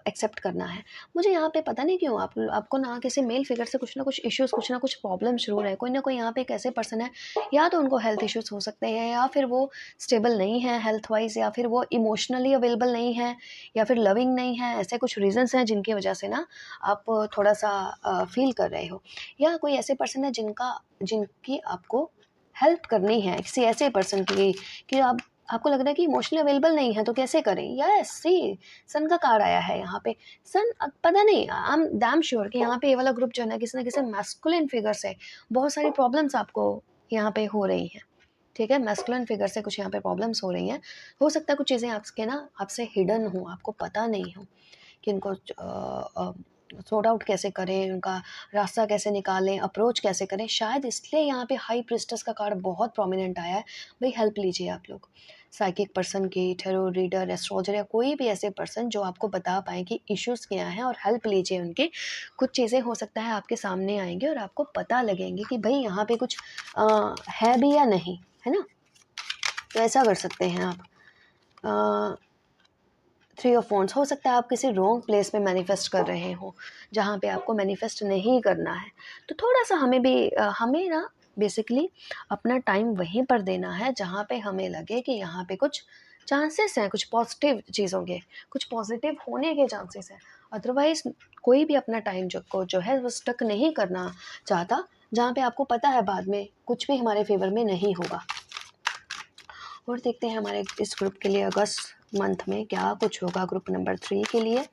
एक्सेप्ट करना है। मुझे यहाँ पे पता नहीं क्यों आपको ना किसी मेल फिगर से कुछ ना कुछ इश्यूज़, कुछ ना कुछ प्रॉब्लम शुरू है। कोई ना कोई यहाँ पे एक ऐसे पर्सन है, या तो उनको हेल्थ इश्यूज़ हो सकते हैं, या फिर वो स्टेबल नहीं है हेल्थ वाइज, या फिर वो इमोशनली अवेलेबल नहीं है, या फिर लविंग नहीं है। ऐसे कुछ रीजंस हैं जिनकी वजह से ना आप थोड़ा सा फील कर रहे हो, या कोई ऐसे पर्सन है जिनकी आपको हेल्प करनी है, किसी ऐसे पर्सन की कि आपको लग रहा है कि इमोशनली अवेलेबल नहीं है तो कैसे करें। यस, सी सन का कार्ड आया है यहाँ पे। सन पता नहीं, आई एम डैम श्योर कि यहाँ पे ये वाला ग्रुप जो है ना किसी मैस्कुलिन फिगर से बहुत सारी प्रॉब्लम्स आपको यहाँ पे हो रही हैं, ठीक है। मैस्कुलिन फिगर से कुछ यहाँ पे प्रॉब्लम्स हो रही हैं। हो सकता है कुछ चीज़ें आपके ना आपसे हिडन हो, आपको पता नहीं हो कि इनको सॉर्ट आउट कैसे करें, उनका रास्ता कैसे निकालें, अप्रोच कैसे करें। शायद इसलिए यहाँ पे हाई प्रिस्टेस का कार्ड बहुत प्रोमिनेंट आया है। भाई हेल्प लीजिए आप लोग, साइकिक पर्सन की, टैरो रीडर, एस्ट्रोलॉजर या कोई भी ऐसे पर्सन जो आपको बता पाएँ कि इश्यूज़ क्या हैं, और हेल्प लीजिए उनकी। कुछ चीज़ें हो सकता है आपके सामने आएँगी और आपको पता लगेंगी कि भाई यहाँ पे कुछ है भी या नहीं, है ना। तो ऐसा कर सकते हैं आप। थ्री ऑफ वॉन्ड्स, हो सकता है आप किसी रॉन्ग प्लेस में मैनिफेस्ट कर रहे हो, जहाँ पे आपको मैनिफेस्ट नहीं करना है। तो थोड़ा सा हमें ना बेसिकली अपना टाइम वहीं पर देना है जहाँ पे हमें लगे कि यहाँ पे कुछ चांसेस हैं, कुछ पॉजिटिव चीज़ों के, कुछ पॉजिटिव होने के चांसेस हैं। अदरवाइज कोई भी अपना टाइम जो है वो स्टक नहीं करना चाहता, जहाँ पे आपको पता है बाद में कुछ भी हमारे फेवर में नहीं होगा। और देखते हैं हमारे इस ग्रुप के लिए अगस्त मंथ में क्या कुछ होगा। ग्रुप नंबर 3 के लिए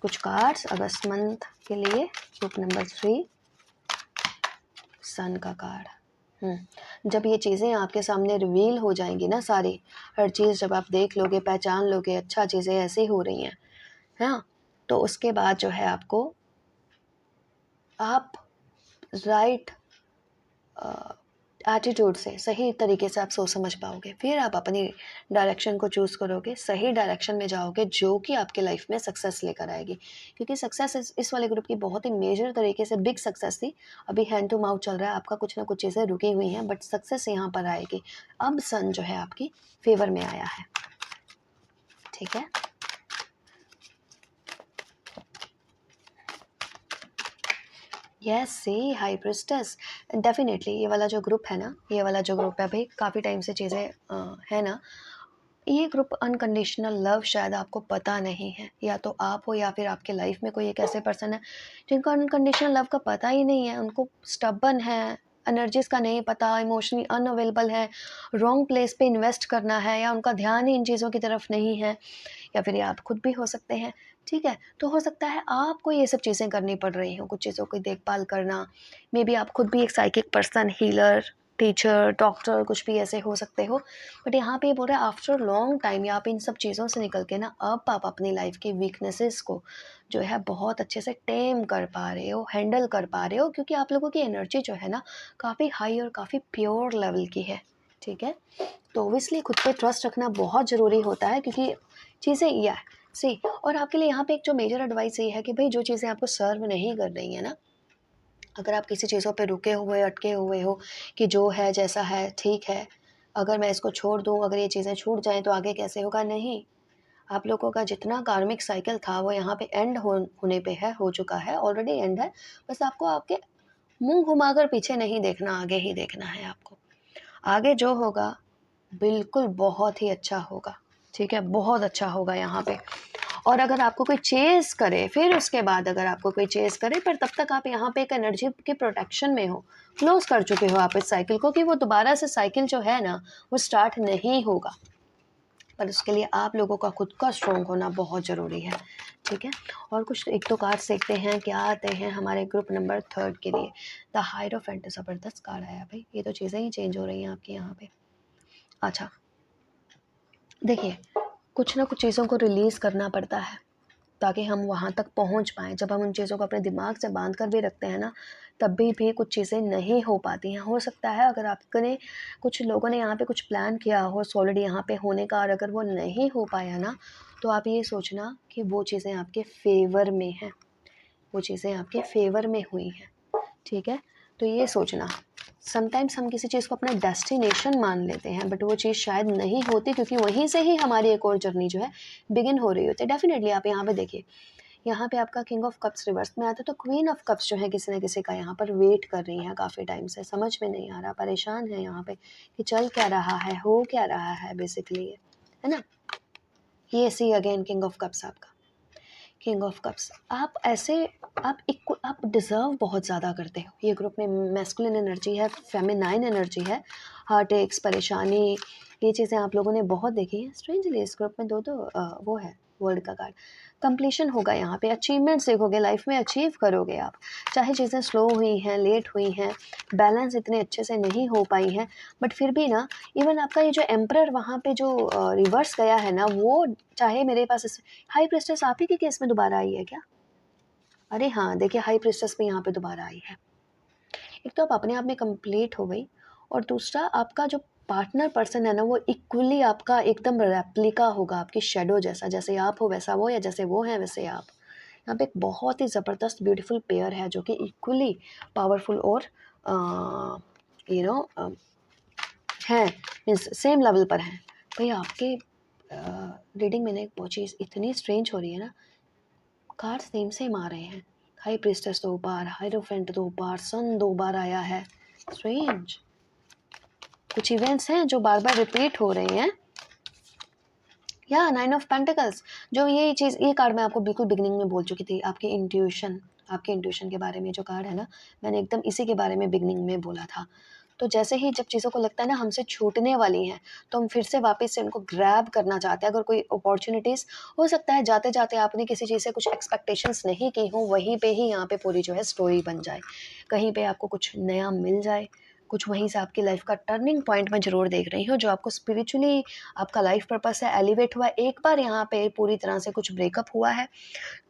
कुछ कार्ड्स अगस्त मंथ के लिए, ग्रुप नंबर 3, सन का कार्ड। जब ये चीज़ें आपके सामने रिवील हो जाएंगी ना सारी, हर चीज़ जब आप देख लोगे, पहचान लोगे, अच्छा चीज़ें ऐसी हो रही हैं, हाँ, तो उसके बाद जो है आप राइट एटीट्यूड से, सही तरीके से आप सोच समझ पाओगे, फिर आप अपनी डायरेक्शन को चूज़ करोगे, सही डायरेक्शन में जाओगे जो कि आपके लाइफ में सक्सेस लेकर आएगी। क्योंकि सक्सेस इस वाले ग्रुप की बहुत ही मेजर तरीके से बिग सक्सेस थी। अभी हैंड टू माउथ चल रहा है, आपका कुछ ना कुछ चीज़ें रुकी हुई हैं, बट सक्सेस यहाँ पर आएगी। अब सन जो है आपकी फेवर में आया है, ठीक है। यस, सी हाई प्रिस्टेस, डेफिनेटली ये वाला जो ग्रुप है ना, ये वाला जो ग्रुप है भाई, काफ़ी टाइम से चीज़ें है ना, ये ग्रुप अनकंडीशनल लव शायद आपको पता नहीं है, या तो आप हो या फिर आपके लाइफ में कोई एक ऐसे पर्सन है जिनको अनकंडीशनल लव का पता ही नहीं है। उनको स्टबन है, एनर्जीज का नहीं पता, इमोशनली अनअवेलेबल है, रॉन्ग प्लेस पे इन्वेस्ट करना है, या उनका ध्यान ही इन चीज़ों की तरफ नहीं है, या फिर ये आप खुद भी हो सकते हैं, ठीक है? तो हो सकता है आपको ये सब चीज़ें करनी पड़ रही हों, कुछ चीज़ों की देखभाल करना, मे बी आप खुद भी एक psychic person, healer, teacher, doctor कुछ भी ऐसे हो सकते हो। बट यहाँ पे ये बोल रहा है आफ्टर लॉन्ग टाइम या आप इन सब चीज़ों से निकल के ना अब आप अपनी लाइफ की वीकनेसेस को जो है बहुत अच्छे से टेम कर पा रहे हो, हैंडल कर पा रहे हो, क्योंकि आप लोगों की एनर्जी जो है ना काफ़ी हाई और काफ़ी प्योर लेवल की है, ठीक है? तो ऑब्वियसली खुद पे ट्रस्ट रखना बहुत ज़रूरी होता है, क्योंकि चीज़ें या सी और आपके लिए यहाँ पे एक जो मेजर एडवाइस ये है कि भाई जो चीज़ें आपको सर्व नहीं कर रही हैं ना, अगर आप किसी चीज़ों पे रुके हुए, अटके हुए हो कि जो है जैसा है ठीक है, अगर मैं इसको छोड़ दूँ, अगर ये चीज़ें छूट जाएँ तो आगे कैसे होगा? नहीं, आप लोगों का जितना कार्मिक साइकिल था वो यहाँ पे एंड होने पे है, हो चुका है, ऑलरेडी एंड है। बस आपको आपके मुँह घुमाकर पीछे नहीं देखना, आगे ही देखना है आपको। आगे जो होगा बिल्कुल बहुत ही अच्छा होगा, ठीक है? बहुत अच्छा होगा यहाँ पे। और अगर आपको कोई चेज़ करे, फिर उसके बाद अगर आपको कोई चेज़ करे, पर तब तक आप यहाँ पे एक एनर्जी के प्रोटेक्शन में हो, क्लोज़ कर चुके हो आप इस साइकिल को कि वो दोबारा से साइकिल जो है ना, वो स्टार्ट नहीं होगा। पर उसके लिए आप लोगों का खुद का स्ट्रॉन्ग होना बहुत ज़रूरी है, ठीक है? और कुछ 1-2 कार्ड्स देखते हैं, क्या आते हैं हमारे ग्रुप नंबर 3 के लिए। द हायरोफेंट ज़बरदस्त कार्ड आया भई, ये तो चीज़ें ही चेंज हो रही हैं आपकी यहाँ पे। अच्छा, देखिए, कुछ ना कुछ चीज़ों को रिलीज़ करना पड़ता है, ताकि हम वहाँ तक पहुँच पाएँ। जब हम उन चीज़ों को अपने दिमाग से बाँध कर भी रखते हैं ना, तब भी कुछ चीज़ें नहीं हो पाती हैं। हो सकता है अगर आपने कुछ लोगों ने यहाँ पे कुछ प्लान किया हो सॉलिड यहाँ पे होने का, और अगर वो नहीं हो पाया ना, तो आप ये सोचना कि वो चीज़ें आपके फ़ेवर में हैं, वो चीज़ें आपके फ़ेवर में हुई हैं, ठीक है? तो ये सोचना। समटाइम्स हम किसी चीज़ को अपना डेस्टिनेशन मान लेते हैं, बट वो चीज़ शायद नहीं होती, क्योंकि वहीं से ही हमारी एक और जर्नी जो है बिगिन हो रही होती है। डेफ़िनेटली आप यहाँ पे देखिए, यहाँ पे आपका किंग ऑफ कप्स रिवर्स में आता है, तो क्वीन ऑफ कप्स जो है किसी न किसी का यहाँ पर वेट कर रही हैं काफ़ी टाइम से, समझ में नहीं आ रहा, परेशान है यहाँ पे कि चल क्या रहा है, हो क्या रहा है बेसिकली ये, है ना? ये see again king of cups आपका। किंग ऑफ कप्स आप ऐसे आप डिज़र्व बहुत ज़्यादा करते हो। ये ग्रुप में मैस्कुलिन एनर्जी है, फेमिनाइन एनर्जी है, हार्ट एक्स, परेशानी, ये चीज़ें आप लोगों ने बहुत देखी हैं। स्ट्रेंजली इस ग्रुप में दो वो है वर्ल्ड का कार्ड। कंप्लीशन होगा यहाँ पे, अचीवमेंट्स देखोगे, लाइफ में अचीव करोगे आप। चाहे चीज़ें स्लो हुई हैं, लेट हुई हैं, बैलेंस इतने अच्छे से नहीं हो पाई हैं, बट फिर भी ना, इवन आपका ये जो एम्परर वहाँ पे जो रिवर्स गया है ना, वो चाहे मेरे पास इस हाई प्रीस्टेस आप ही के केस में दोबारा आई है क्या? अरे हाँ, देखिए हाई प्रीस्टेस भी यहाँ पे दोबारा आई है। एक तो आप अपने आप में कंप्लीट हो गई, और दूसरा आपका जो पार्टनर पर्सन है ना, वो इक्वली आपका एकदम रेप्लिका होगा, आपकी शैडो जैसा। जैसे आप हो वैसा वो, या जैसे वो हैं वैसे आप। यहाँ पे एक बहुत ही ज़बरदस्त ब्यूटीफुल पेयर है जो कि इक्वली पावरफुल और यू नो हैं, मीन्स सेम लेवल पर हैं। भैया आपके रीडिंग में ना एक वो चीज़ इतनी स्ट्रेंज हो रही है ना, कार्ड्स सेम सेम आ रहे हैं। हाई प्रीस्टेस 2 बार, हायरोफेंट 2 बार, सन 2 बार आया है। स्ट्रेंज, कुछ इवेंट्स हैं जो बार-बार रिपीट हो रहे हैं। या 9 ऑफ पेंटिकल्स, जो ये चीज़, ये कार्ड मैं आपको बिल्कुल बिगिनिंग में बोल चुकी थी। आपके इंट्यूशन के बारे में जो कार्ड है ना, मैंने एकदम इसी के बारे में बिगिनिंग में बोला था। तो जैसे ही जब चीज़ों को लगता है ना हमसे छूटने वाली हैं, तो हम फिर से वापस से उनको ग्रैब करना चाहते हैं। अगर कोई अपॉर्च्युनिटीज़, हो सकता है जाते-जाते आपने किसी चीज़ से कुछ एक्सपेक्टेशंस नहीं की हों, वहीं पे ही यहाँ पे पूरी जो है स्टोरी बन जाए। कहीं पे आपको कुछ नया मिल जाए, कुछ वहीं से आपकी लाइफ़ का टर्निंग पॉइंट मैं ज़रूर देख रही हूँ, जो आपको स्पिरिचुअली आपका लाइफ पर्पस है, एलिवेट हुआ है। एक बार यहाँ पे पूरी तरह से कुछ ब्रेकअप हुआ है,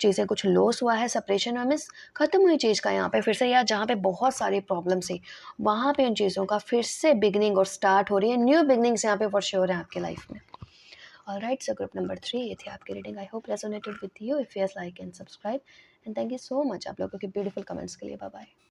चीज़ें कुछ लॉस हुआ है, सेपरेशन हुआ, मीन्स खत्म हुई चीज़ का यहाँ पे फिर से, या जहाँ पे बहुत सारी प्रॉब्लम्स थी, वहाँ पे उन चीज़ों का फिर से बिगिनिंग और स्टार्ट हो रही है। न्यू बिगिनिंग्स यहाँ पे फॉर श्योर है आपके लाइफ में। ऑलराइट, सो ग्रुप नंबर 3 ये थी आपकी reading. I hope resonated with you. If yes, like and subscribe, and thank you so much आप लोगों के ब्यूटीफुल कमेंट्स के लिए। Bye bye.